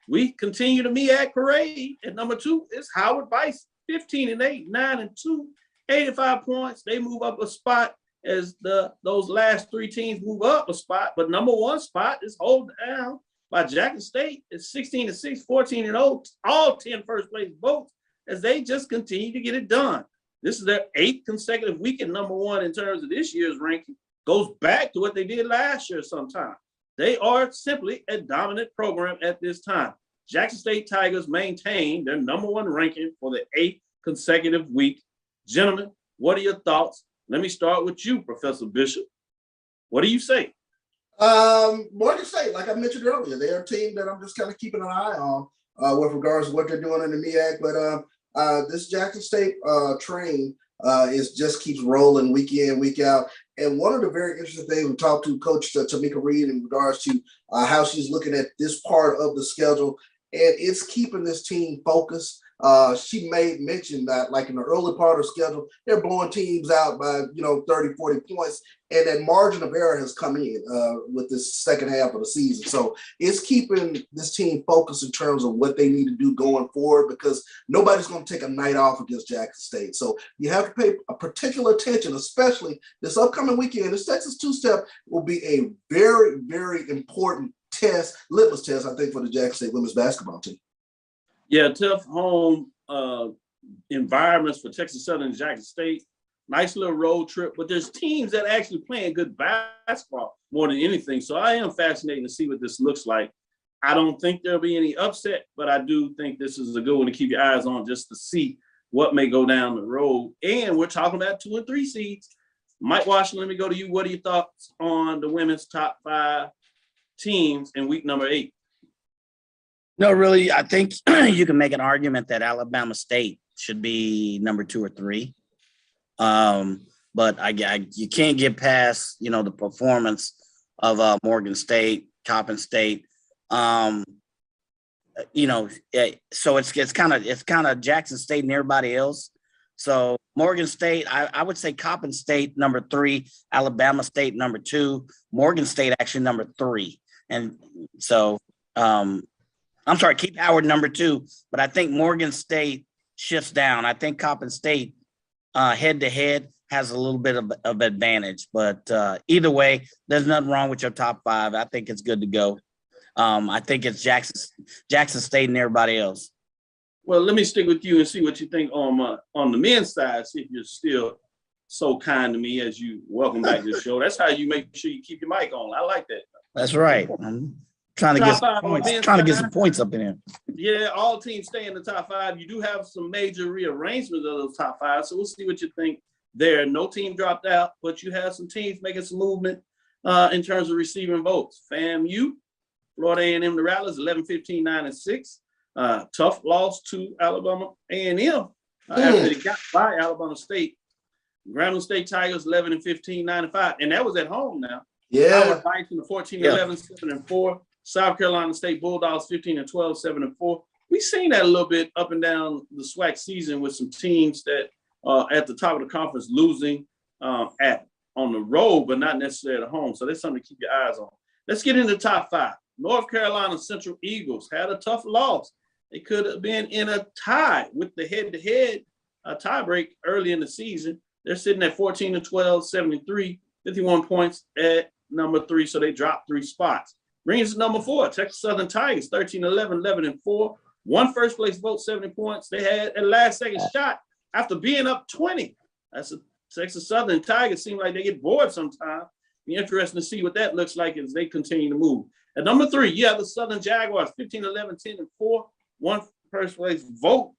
We continue the MEAC parade. At number 2 is Howard Bison, 15-8, 9-2, 85 points. They move up a spot as those last 3 teams move up a spot, but number 1 spot is held down by Jackson State. It's 16-6, 14-0, all 10 first place votes as they just continue to get it done. This is their 8th consecutive week at number 1 in terms of this year's ranking. Goes back to what they did last year sometime. They are simply a dominant program at this time. Jackson State Tigers maintain their number 1 ranking for the 8th consecutive week. Gentlemen, what are your thoughts? Let me start with you, Professor Bishop. What do you say? Morgan State, like I mentioned earlier, they're a team that I'm just kind of keeping an eye on. with regards to what they're doing in the MEAC. But this Jackson State train is just keeps rolling week in, week out. And one of the very interesting things we talked to Coach Tamika Reed in regards to how she's looking at this part of the schedule, and it's keeping this team focused. She made mention that, like in the early part of the schedule, they're blowing teams out by 30, 40 points, and that margin of error has come in with this second half of the season. So it's keeping this team focused in terms of what they need to do going forward, because nobody's going to take a night off against Jackson State. So you have to pay a particular attention, especially this upcoming weekend. This Texas two-step will be a very, very important litmus test, I think, for the Jackson State women's basketball team. Yeah, tough home environments for Texas Southern and Jackson State. Nice little road trip, but there's teams that are actually playing good basketball more than anything. So I am fascinated to see what this looks like. I don't think there'll be any upset, but I do think this is a good one to keep your eyes on just to see what may go down the road. And we're talking about 2 and 3 seeds. Mike Washington, let me go to you. What are your thoughts on the women's top 5 teams in week number 8? No, really, I think you can make an argument that Alabama State should be number 2 or 3. But you can't get past, the performance of Morgan State, Coppin State. So it's kind of Jackson State and everybody else. So Morgan State, I would say Coppin State number 3, Alabama State number 2, Morgan State actually number 3. And so I'm sorry, keep Howard number 2, but I think Morgan State shifts down. I think Coppin State head to head has a little bit of advantage, but either way, there's nothing wrong with your top 5. I think it's good to go. I think it's Jackson State and everybody else. Well, let me stick with you and see what you think on the men's side. See if you're still so kind to me as you welcome back to the show. That's how you make sure you keep your mic on. I like that. That's right. I'm trying to get some points. Trying to get some points up in here. Yeah, all teams stay in the top 5. You do have some major rearrangements of those top 5, so we'll see what you think there. No team dropped out, but you have some teams making some movement in terms of receiving votes. FAMU, Florida A&M, the Rattlers, 11-15, 9-6. Tough loss to Alabama A&M after they got by Alabama State. Grambling State Tigers, 11-15, 9-5, and that was at home now. Yeah. Howard Bison, 14-11, 7-4. South Carolina State Bulldogs, 15-12, 7-4. We've seen that a little bit up and down the SWAC season with some teams that at the top of the conference losing on the road, but not necessarily at home. So that's something to keep your eyes on. Let's get into the top 5. North Carolina Central Eagles had a tough loss. They could have been in a tie with the head-to-head tie break early in the season. They're sitting at 14-12, 73, 51 points at number 3, so they dropped 3 spots. Brings us number 4, Texas Southern Tigers, 13-11, 11-4. One first place vote, 70 points. They had a last-second shot after being up 20. That's a Texas Southern Tigers seem like they get bored sometimes. Be interesting to see what that looks like as they continue to move. At number 3, you have the Southern Jaguars, 15-11, 10-4. One first place vote.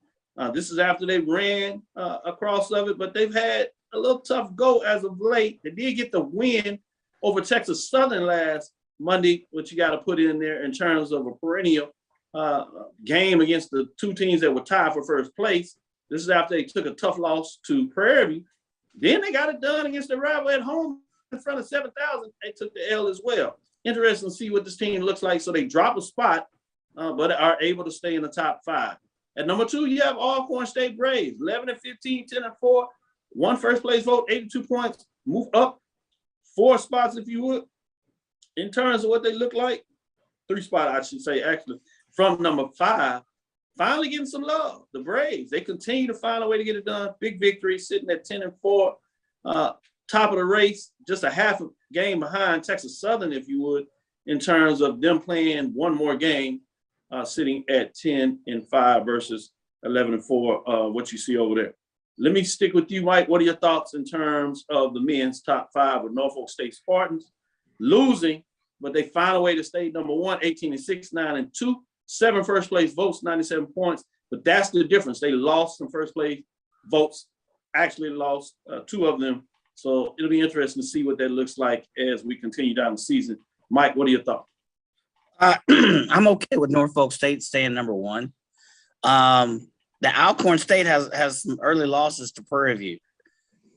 This is after they ran across of it, but they've had a little tough go as of late. They did get the win over Texas Southern last Monday, which you got to put in there in terms of a perennial game against the 2 teams that were tied for first place. This is after they took a tough loss to Prairie View. Then they got it done against the rival at home in front of 7,000. They took the L as well. Interesting to see what this team looks like. So they drop a spot, but are able to stay in the top 5. At number 2, you have Alcorn State Braves, 11-15, 10-4. One first place vote, 82 points. Move up 4 spots, if you would. In terms of what they look like, 3 spots, I should say, actually, from number 5. Finally getting some love. The Braves, they continue to find a way to get it done. Big victory, sitting at 10-4. Top of the race, just a half a game behind Texas Southern, if you would, in terms of them playing one more game, sitting at 10-5 versus 11-4, what you see over there. Let me stick with you, Mike. What are your thoughts in terms of the men's top 5 with Norfolk State Spartans losing, but they find a way to stay number 1, 18-6, 9-2, 7 first place votes, 97 points. But that's the difference. They lost some first place votes, actually lost 2 of them. So it'll be interesting to see what that looks like as we continue down the season. Mike, what are your thoughts? I'm okay with Norfolk State staying number one. The Alcorn State has some early losses to Prairie View.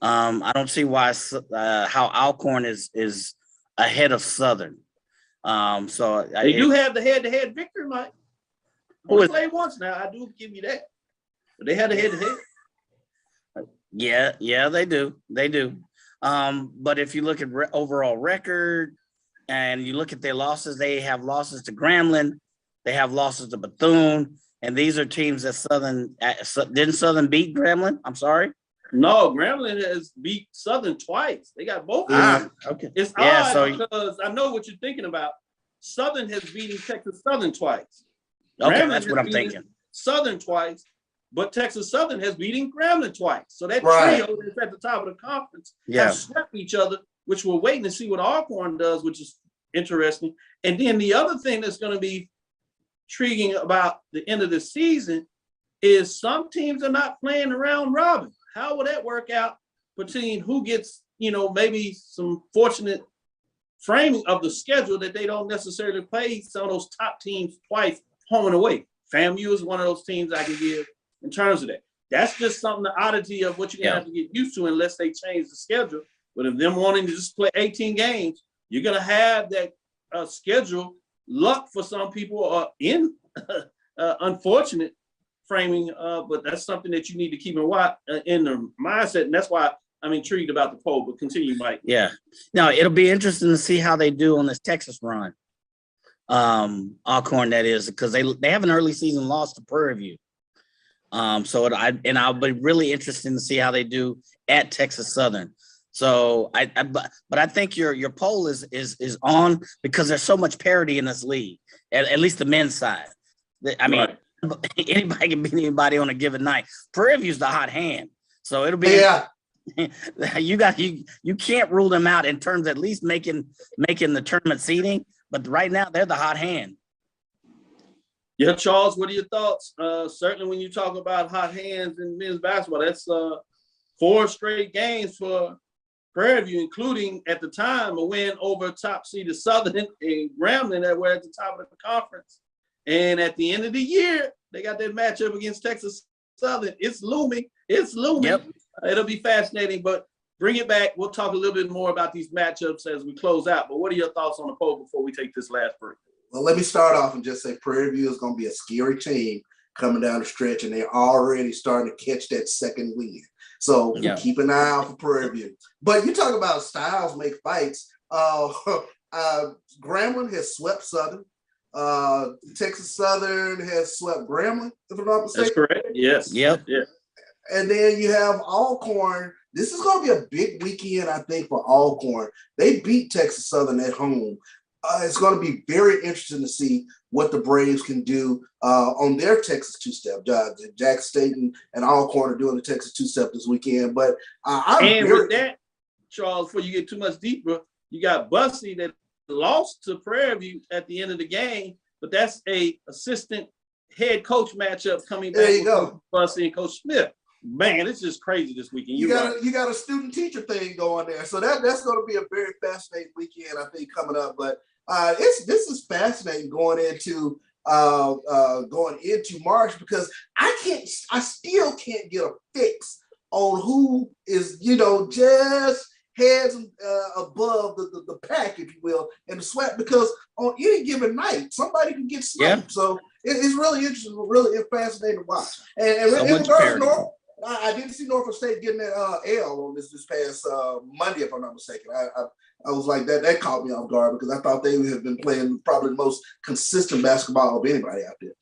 I don't see why how Alcorn is ahead of Southern. So they do have the head-to-head victory, Mike. We played once now. I do give you that, but they had the head-to-head. Yeah, they do. But if you look at overall record and you look at their losses, they have losses to Grambling, they have losses to Bethune, and these are teams that didn't Southern beat Grambling? I'm sorry. No, Grambling has beat Southern twice. They got both. Okay. It's odd because I know what you're thinking about. Southern has beaten Texas Southern twice. Okay, Grambling that's what I'm thinking. Southern twice, but Texas Southern has beaten Grambling twice. So that trio that's at the top of the conference have swept each other, which we're waiting to see what Alcorn does, which is interesting. And then the other thing that's going to be intriguing about the end of the season is some teams are not playing around robin. How will that work out between who gets, maybe some fortunate framing of the schedule that they don't necessarily play some of those top teams twice home and away. FAMU is one of those teams I can give in terms of that. That's just something, the oddity of what you're going to have to get used to unless they change the schedule. But if them wanting to just play 18 games, you're going to have that schedule luck for some people are in unfortunate framing, but that's something that you need to keep in the mindset, and that's why I'm intrigued about the poll. But continue, Mike. Yeah, no, it'll be interesting to see how they do on this Texas run. Alcorn, that is, because they have an early season loss to Prairie View. I'll be really interested to see how they do at Texas Southern. So but I think your poll is on because there's so much parity in this league, at least the men's side. I mean, anybody can beat anybody on a given night. Prairie View's the hot hand, so it'll be you can't rule them out in terms of at least making the tournament seeding. But right now they're the hot hand. Yeah, Charles, what are your thoughts? Certainly, when you talk about hot hands in men's basketball, that's 4 straight games for Prairie View, including at the time a win over top seeded Southern and Grambling that were at the top of the conference. And at the end of the year, they got that matchup against Texas Southern. It's looming. Yep. It'll be fascinating, but bring it back. We'll talk a little bit more about these matchups as we close out. But what are your thoughts on the poll before we take this last break? Well, let me start off and just say Prairie View is going to be a scary team coming down the stretch, and they're already starting to catch that second win. So keep an eye out for Prairie View. But you talk about styles make fights. Grambling has swept Southern. Texas Southern has swept Grambling, if I'm not mistaken. That's correct. Yes. Yep. Yeah. And then you have Alcorn. This is going to be a big weekend, I think, for Alcorn. They beat Texas Southern at home. It's going to be very interesting to see what the Braves can do on their Texas two-step. Jack Staten and Alcorn are doing the Texas two-step this weekend. But with that, Charles, before you get too much deeper, you got Bussy that lost to Prairie View at the end of the game, but that's a assistant head coach matchup coming back with Bussy and Coach Smith. Man, it's just crazy this weekend. You got a student teacher thing going there, so that's going to be a very fascinating weekend, I think, coming up. But this is fascinating going into March because I still can't get a fix on who is just heads above the pack, if you will, and the sweat, because on any given night somebody can get swept. Yeah. So it's really interesting, really fascinating to watch. And so in regards to North, I didn't see Norfolk State getting that L on this past Monday, if I'm not mistaken. I was like, that caught me off guard because I thought they have been playing probably the most consistent basketball of anybody out there.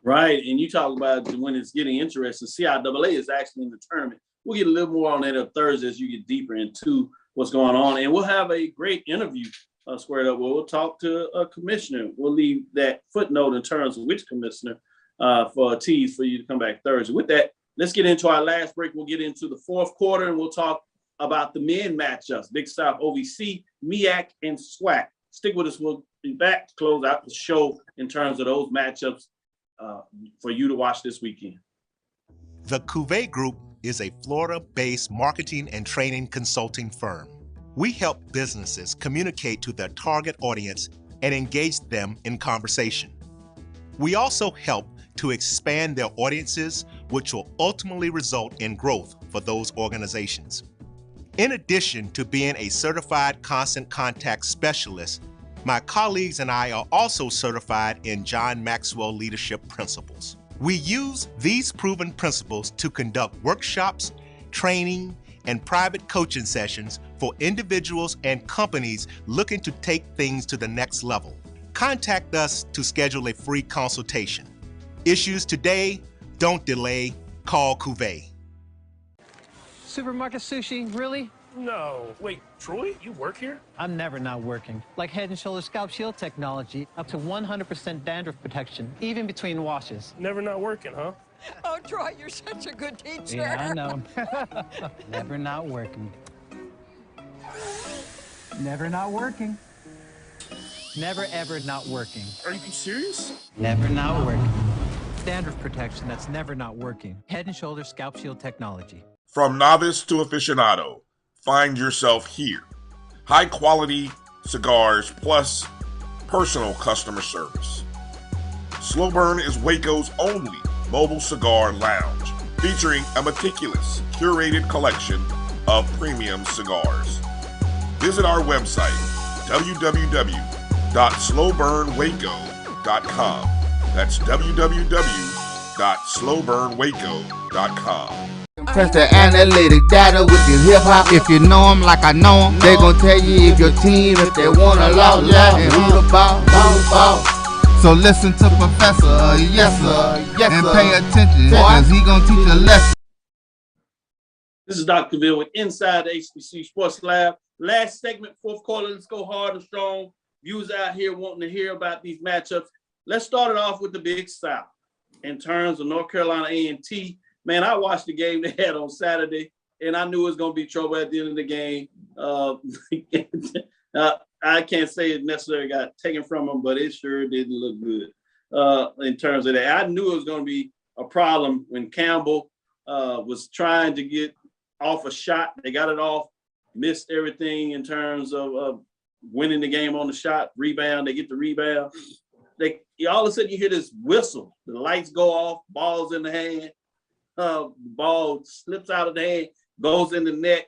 Right, and you talk about when it's getting interesting. CIAA is actually in the tournament. We'll get a little more on that on Thursday as you get deeper into what's going on. And we'll have a great interview squared up where we'll talk to a commissioner. We'll leave that footnote in terms of which commissioner for a tease for you to come back Thursday. With that, let's get into our last break. We'll get into the fourth quarter and we'll talk about the men matchups, Big South OVC, MEAC, and SWAC. Stick with us. We'll be back to close out the show in terms of those matchups for you to watch this weekend. The Cuvée Group is a Florida-based marketing and training consulting firm. We help businesses communicate to their target audience and engage them in conversation. We also help to expand their audiences, which will ultimately result in growth for those organizations. In addition to being a certified constant contact specialist, my colleagues and I are also certified in John Maxwell Leadership Principles. We use these proven principles to conduct workshops, training, and private coaching sessions for individuals and companies looking to take things to the next level. Contact us to schedule a free consultation. Issues today, don't delay, call Cuvée. Supermarket sushi, really? No. Wait, Troy, you work here? I'm never not working. Like Head & Shoulders Scalp Shield technology, up to 100% dandruff protection, even between washes. Never not working, huh? Oh, Troy, you're such a good teacher. Yeah, I know. Never not working. Never not working. Never ever not working. Are you serious? Never not working. Dandruff protection that's never not working. Head & Shoulders Scalp Shield technology. From novice to aficionado, find yourself here. High quality cigars plus personal customer service. Slow Burn is Waco's only mobile cigar lounge, featuring a meticulous, curated collection of premium cigars. Visit our website, www.slowburnwaco.com. That's www.slowburnwaco.com. Press the analytic data with your hip hop. If you know them like I know them, they gon' tell you if your team, if they wanna law, yeah, and who the ball. So listen to Professor, yes sir, and pay attention, cause he gon' teach a lesson. This is Dr. Ville with Inside the HBCU Sports Lab. Last segment, fourth quarter. Let's go hard and strong. Viewers out here wanting to hear about these matchups. Let's start it off with the Big South. In terms of North Carolina A&T, man, I watched the game they had on Saturday, and I knew it was going to be trouble at the end of the game. I can't say it necessarily got taken from them, but it sure didn't look good in terms of that. I knew it was going to be a problem when Campbell was trying to get off a shot. They got it off, missed everything in terms of winning the game on the shot, rebound. They get the rebound. All of a sudden you hear this whistle. The lights go off, ball's in the hand. Ball slips out of the hand, goes in the net.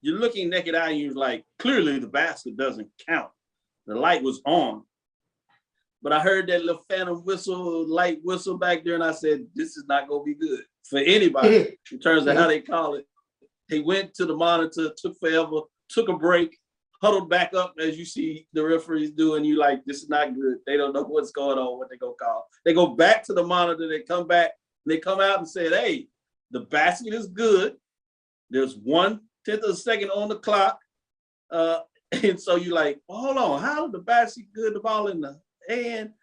You're looking naked eye and you're like, clearly the basket doesn't count. The light was on. But I heard that little phantom whistle, light whistle back there, and I said, this is not going to be good for anybody in terms of how they call it. They went to the monitor, took forever, took a break, huddled back up as you see the referees do, and you like, this is not good. They don't know what's going on, what they going to call. They go back to the monitor, they come back, and they come out and say, hey, the basket is good. There's 1/10 of a second on the clock. And so you're like, well, hold on, how is the basket good, the ball in the hand?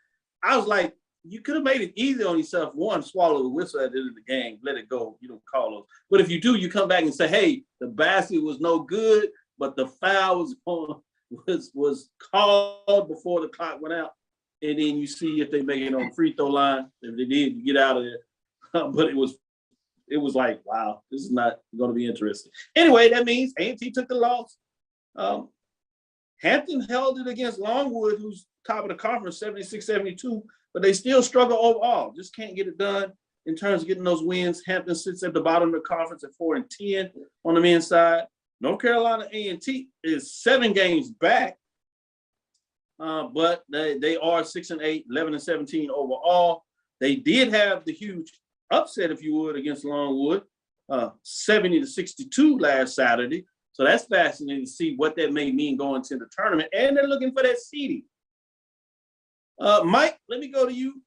I was like, you could have made it easy on yourself. One, swallow the whistle at the end of the game, let it go. You don't call those. But if you do, you come back and say, hey, the basket was no good, but the foul was called before the clock went out. And then you see if they make it on the free throw line. If they did, you get out of there. But it was like, wow, this is not going to be interesting. Anyway, that means A&T took the loss. Hampton held it against Longwood, who's top of the conference, 76-72, but they still struggle overall. Just can't get it done in terms of getting those wins. Hampton sits at the bottom of the conference at 4-10 on the men's side. North Carolina A&T is 7 games back, but they are 6-8, 11-17 overall. They did have the huge upset, if you would, against Longwood, 70-62 last Saturday. So that's fascinating to see what that may mean going to the tournament. And they're looking for that seeding. Mike, let me go to you.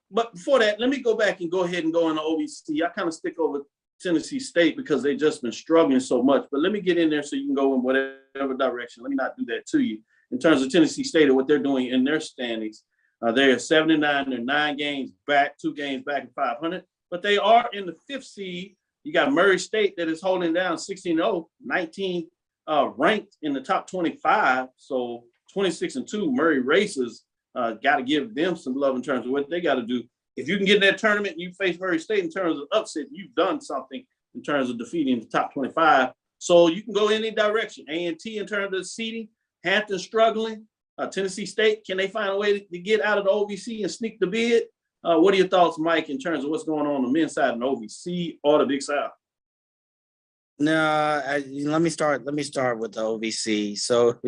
But before that, let me go back and go ahead and go into OVC. I kind of stick over Tennessee State because they've just been struggling so much. But let me get in there so you can go in whatever direction. Let me not do that to you. In terms of Tennessee State and what they're doing in their standings, they're 7-9. They're 9 games back, 2 games back at 500. But they are in the 5th seed. You got Murray State that is holding down 16-0, 19 ranked in the top 25. So 26-2. Murray Racers got to give them some love in terms of what they got to do. If you can get in that tournament and you face Murray State in terms of upset, you've done something in terms of defeating the top 25. So you can go any direction. A&T in terms of seeding, Hampton struggling. Tennessee State, can they find a way to get out of the OVC and sneak the bid? What are your thoughts, Mike, in terms of what's going on the men's side in the OVC or the Big South? No, let me start with the OVC. So,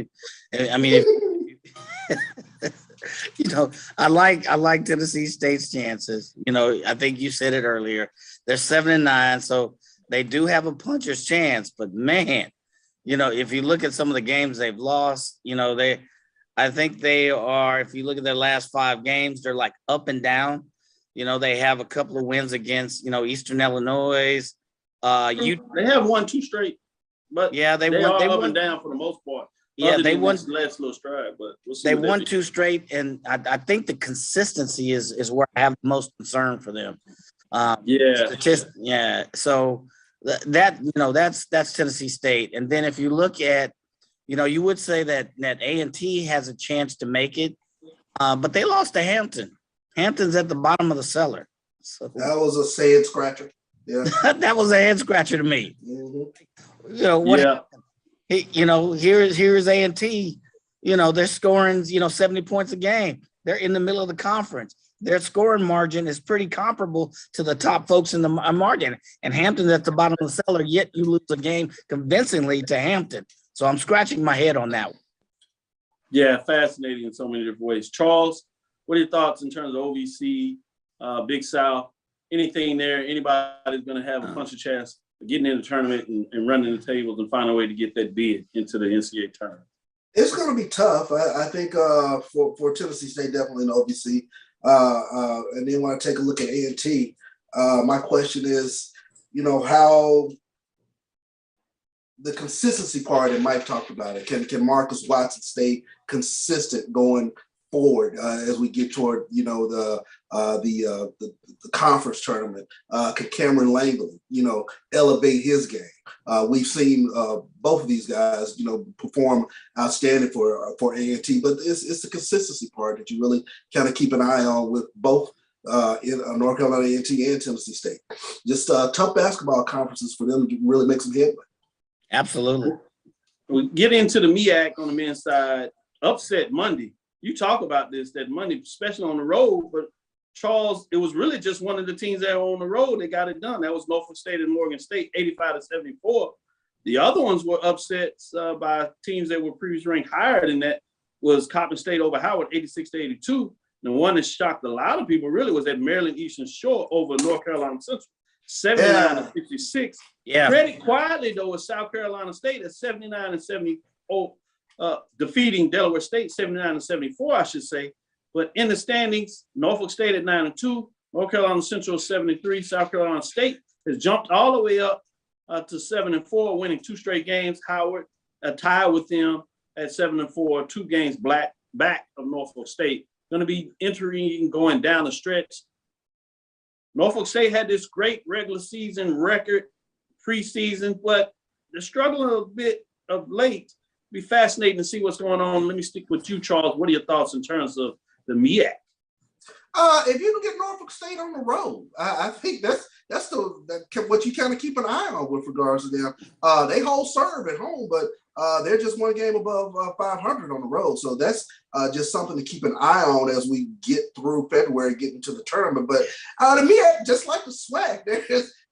I mean, I like Tennessee State's chances. I think you said it earlier. They're 7-9, so they do have a puncher's chance. But man, if you look at some of the games they've lost, I think they are. If you look at their last 5 games, they're like up and down. They have a couple of wins against Eastern Illinois. They have won 2 straight, but yeah, they won. Are they up won and down for the most part. Yeah, they won last little stride, but we'll see they won 2 straight, and I think the consistency is where I have the most concern for them. Yeah. So that's Tennessee State, and then if you look at, you would say that A&T has a chance to make it, but they lost to Hampton. Hampton's at the bottom of the cellar. So that was a head scratcher. Yeah, that was a head scratcher to me. Mm-hmm. Here's A&T. They're scoring 70 points a game. They're in the middle of the conference. Their scoring margin is pretty comparable to the top folks in the margin. And Hampton's at the bottom of the cellar, yet you lose a game convincingly to Hampton. So I'm scratching my head on that one. Yeah, fascinating in so many different ways. Charles, what are your thoughts in terms of OVC, Big South? Anything there? Anybody's going to have a punch of chance of getting in the tournament and running the tables and find a way to get that bid into the NCAA tournament? It's going to be tough. I think for Tennessee State, definitely in OVC. And then when I take a look at A&T, my question is, how the consistency part, and Mike talked about it. Can Marcus Watson stay consistent going forward as we get toward the conference tournament? Could Cameron Langley elevate his game? We've seen both of these guys perform outstanding for A&T, but it's the consistency part that you really kind of keep an eye on with both in North Carolina A&T and Tennessee State. Just tough basketball conferences for them to really make some headway. Absolutely. We get into the MEAC on the men's side. Upset Monday. You talk about this, that Monday, especially on the road, but Charles, it was really just one of the teams that were on the road that got it done. That was Norfolk State and Morgan State, 85-74. The other ones were upsets by teams that were previously ranked higher than that. Was Coppin State over Howard, 86-82. The one that shocked a lot of people really was that Maryland Eastern Shore over North Carolina Central, 79-56. Yeah. Credit quietly, though, with South Carolina State at 79-74. Defeating Delaware State 79-74, I should say. But in the standings, Norfolk State at 9-2, North Carolina Central 73, South Carolina State has jumped all the way up to 7-4, winning 2 straight games. Howard tied with them at 7-4, 2 games back of Norfolk State. Going to be intriguing going down the stretch. Norfolk State had this great regular season record preseason, but they're struggling a bit of late. Be fascinating to see what's going on. Let me stick with you, Charles. What are your thoughts in terms of the MEAC? If you can get Norfolk State on the road, I think that's what you kind of keep an eye on with regards to them. They hold serve at home, but they're just one game above 500 on the road. So that's just something to keep an eye on as we get through February, get into the tournament. But the MEAC, just like the SWAC,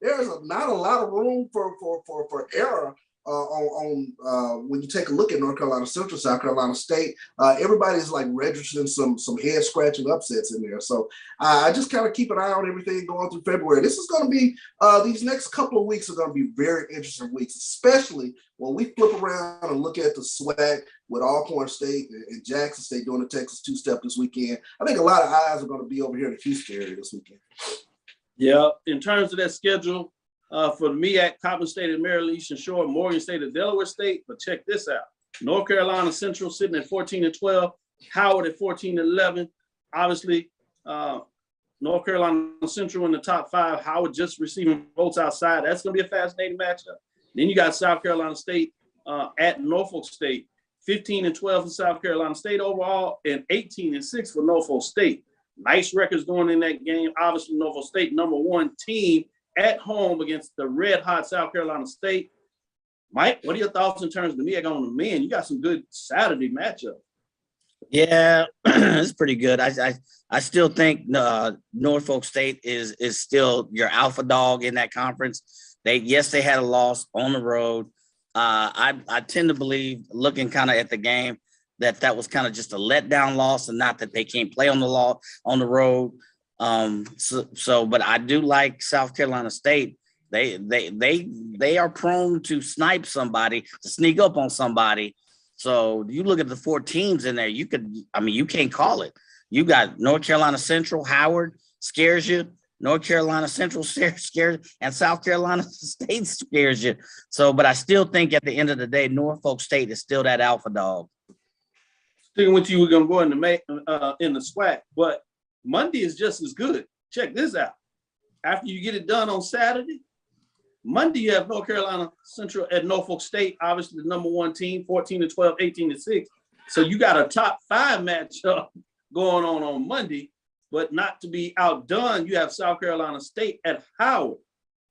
there's not a lot of room for error. When you take a look at North Carolina Central, South Carolina State, everybody's like registering some head scratching upsets in there. So I just kind of keep an eye on everything going through February. This is going to be these next couple of weeks are going to be very interesting weeks, especially when we flip around and look at the SWAC with Alcorn State and Jackson State doing the Texas two-step this weekend. I think a lot of eyes are going to be over here in the Houston area this weekend. Yeah, in terms of that schedule. For the MEAC, Coppin State and Maryland Eastern Shore, Morgan State and Delaware State. But check this out. North Carolina Central sitting at 14-12, Howard at 14-11. Obviously, North Carolina Central in the top 5, Howard just receiving votes outside. That's going to be a fascinating matchup. Then you got South Carolina State at Norfolk State, 15-12 for South Carolina State overall, and 18-6 for Norfolk State. Nice records going in that game. Obviously, Norfolk State, number 1 team at home against the red-hot South Carolina State. Mike, what are your thoughts in terms of the MEAC on the men? You got some good Saturday matchup. Yeah, it's pretty good. I still think Norfolk State is still your alpha dog in that conference. They had a loss on the road. I tend to believe, looking kind of at the game, that was kind of just a letdown loss, and not that they can't play on the road. But I do like South Carolina State. They are prone to snipe somebody, to sneak up on somebody. So you look at the 4 teams in there, you can't call it. You got North Carolina Central, Howard scares you. North Carolina Central scares, and South Carolina State scares you. So, but I still think at the end of the day, Norfolk State is still that alpha dog. Sticking with you, we're gonna go in the SWAC, but Monday is just as good. Check this out. After you get it done on Saturday, Monday you have North Carolina Central at Norfolk State, obviously the number 1 team, 14-12, 18-6. So you got a top 5 matchup going on Monday, but not to be outdone, you have South Carolina State at Howard,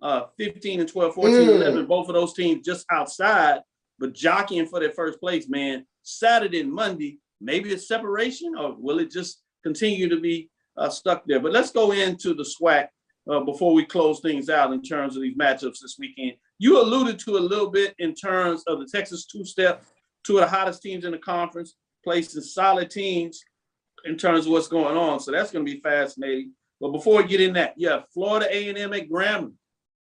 15-12, 14-11. Both of those teams just outside, but jockeying for their first place, man. Saturday and Monday, maybe it's separation, or will it just continue to be stuck there? But let's go into the SWAC before we close things out in terms of these matchups this weekend. You alluded to a little bit in terms of the Texas two-step, 2 of the hottest teams in the conference, placing solid teams in terms of what's going on. So that's going to be fascinating. But before we get in that, you have Florida A&M at Grambling.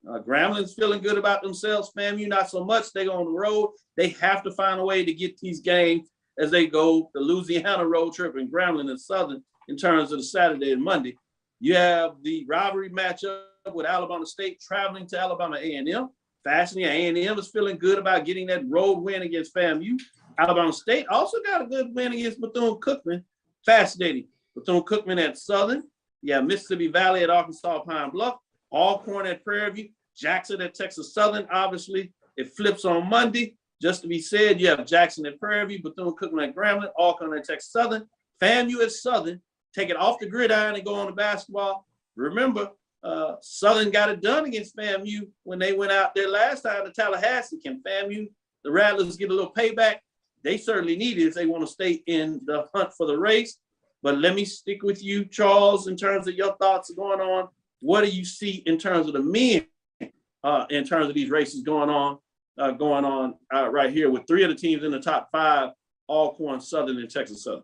Grambling's feeling good about themselves. FAMU, not so much. They go on the road. They have to find a way to get these games as they go the Louisiana road trip, and Grambling and Southern in terms of the Saturday and Monday. You have the rivalry matchup with Alabama State traveling to Alabama A&M. Fascinating. A&M is feeling good about getting that road win against FAMU. Alabama State also got a good win against Bethune-Cookman. Fascinating. Bethune-Cookman at Southern. You have Mississippi Valley at Arkansas Pine Bluff. Alcorn at Prairie View. Jackson at Texas Southern. Obviously, it flips on Monday. Just to be said, you have Jackson at Prairie View, Bethune-Cookman at Grambling, Alcorn at Texas Southern. FAMU at Southern. Take it off the gridiron and go on to basketball. Remember, Southern got it done against FAMU when they went out there last time to Tallahassee. Can FAMU, the Rattlers, get a little payback? They certainly need it if they want to stay in the hunt for the race. But let me stick with you, Charles, in terms of your thoughts going on. What do you see in terms of the men, in terms of these races going on right here with 3 of the teams in the top 5, Alcorn, Southern, and Texas Southern?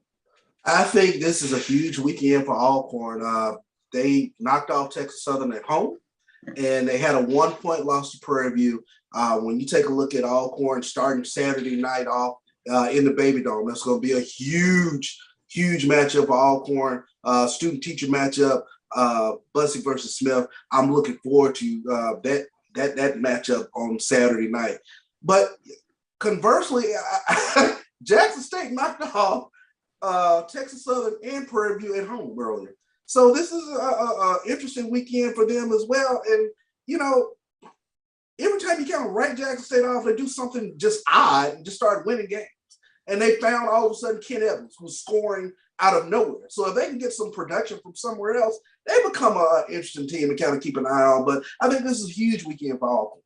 I think this is a huge weekend for Alcorn. They knocked off Texas Southern at home, and they had a 1-point loss to Prairie View. When you take a look at Alcorn starting Saturday night off in the Baby Dome, that's going to be a huge matchup for Alcorn. Student-teacher matchup, Bussey versus Smith. I'm looking forward to that matchup on Saturday night. But conversely, Jackson State knocked off Texas Southern and Prairie View at home earlier. So this is a interesting weekend for them as well. And, you know, every time you kind of write Jackson State off, they do something just odd and just start winning games. And they found all of a sudden Ken Evans, who's scoring out of nowhere. So if they can get some production from somewhere else, they become an interesting team to kind of keep an eye on. But I think this is a huge weekend for Alcorn.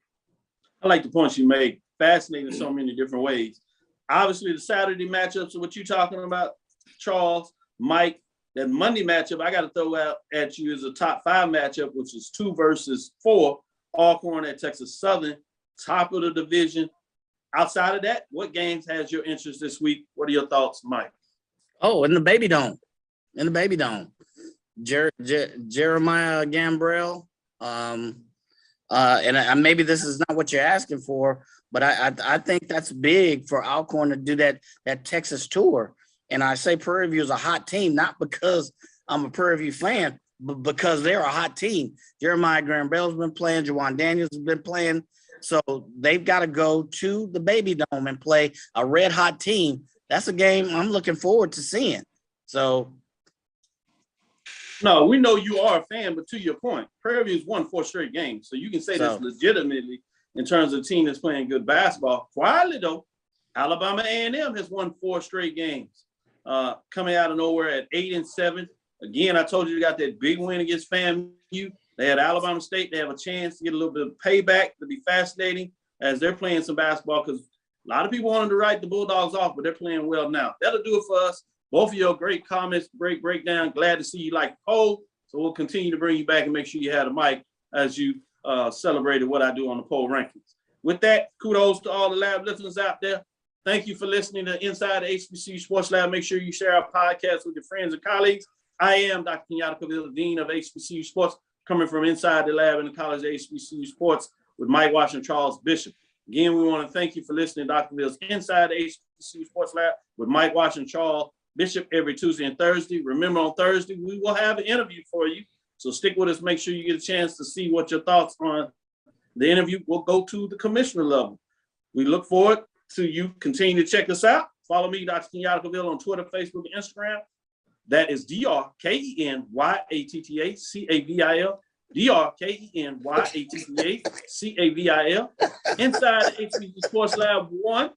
I like the points you made. Fascinating in so many different ways. Obviously, the Saturday matchups are what you're talking about, Charles, Mike. That Monday matchup I got to throw out at you is a top 5 matchup, which is 2 versus 4. Alcorn at Texas Southern, top of the division. Outside of that, what games has your interest this week? What are your thoughts, Mike? Oh, in the Baby Dome. Jeremiah Gambrell. And maybe this is not what you're asking for, but I think that's big for Alcorn to do that Texas tour. And I say Prairie View is a hot team, not because I'm a Prairie View fan, but because they're a hot team. Jeremiah Gambrell's been playing, Jawan Daniels has been playing. So they've got to go to the Baby Dome and play a red hot team. That's a game I'm looking forward to seeing. So. No, we know you are a fan, but to your point, Prairie View's won 4 straight games. So you can say this legitimately in terms of a team that's playing good basketball. Quietly, though, Alabama A&M has won 4 straight games, coming out of nowhere at 8-7. Again, I told you they got that big win against FAMU. They had Alabama State. They have a chance to get a little bit of payback. To be fascinating as they're playing some basketball, because a lot of people wanted to write the Bulldogs off, but they're playing well now. That'll do it for us Both of your great comments, great breakdown. Glad to see you like the poll. So we'll continue to bring you back and make sure you have a mic as you celebrated what I do on the poll rankings. With that, kudos to all the lab listeners out there. Thank you for listening to Inside the HBCU Sports Lab. Make sure you share our podcast with your friends and colleagues. I am Dr. Kenyatta Cavill, Dean of HBCU Sports, coming from inside the lab in the College of HBCU Sports with Mike Washington, Charles Bishop. Again, we want to thank you for listening to Dr. Cavill's Inside the HBCU Sports Lab with Mike Washington, Charles Bishop every Tuesday and Thursday. Remember, on Thursday, we will have an interview for you. So stick with us. Make sure you get a chance to see what your thoughts on the interview will go to the commissioner level. We look forward to you continue to check us out. Follow me, Dr. Kenyatta Cavill, on Twitter, Facebook, and Instagram. That is DrKenyattaCavil, DrKenyattaCavil, Inside the HBCU Sports Lab 1.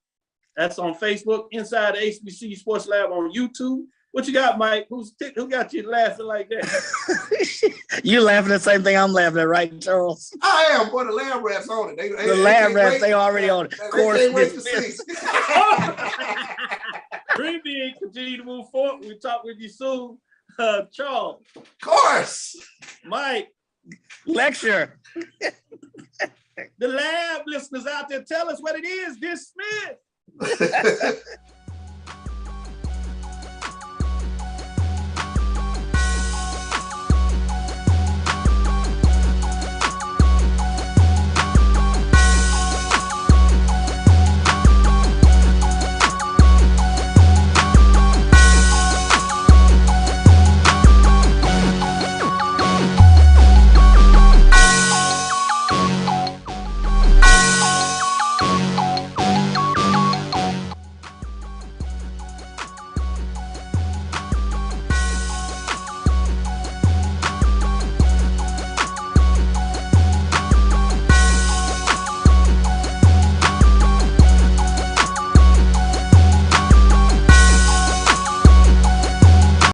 That's on Facebook. Inside the HBCU Sports Lab on YouTube. What you got, Mike? Who got you laughing like that? You laughing at the same thing I'm laughing at, right, Charles? I am. Boy, the lab rats on it. The lab rats, they already on it. Of course, Green Bean, continue to move forward. We'll talk with you soon. Charles. Of course. Mike. Lecture. The lab listeners out there, tell us what it is. Dismiss.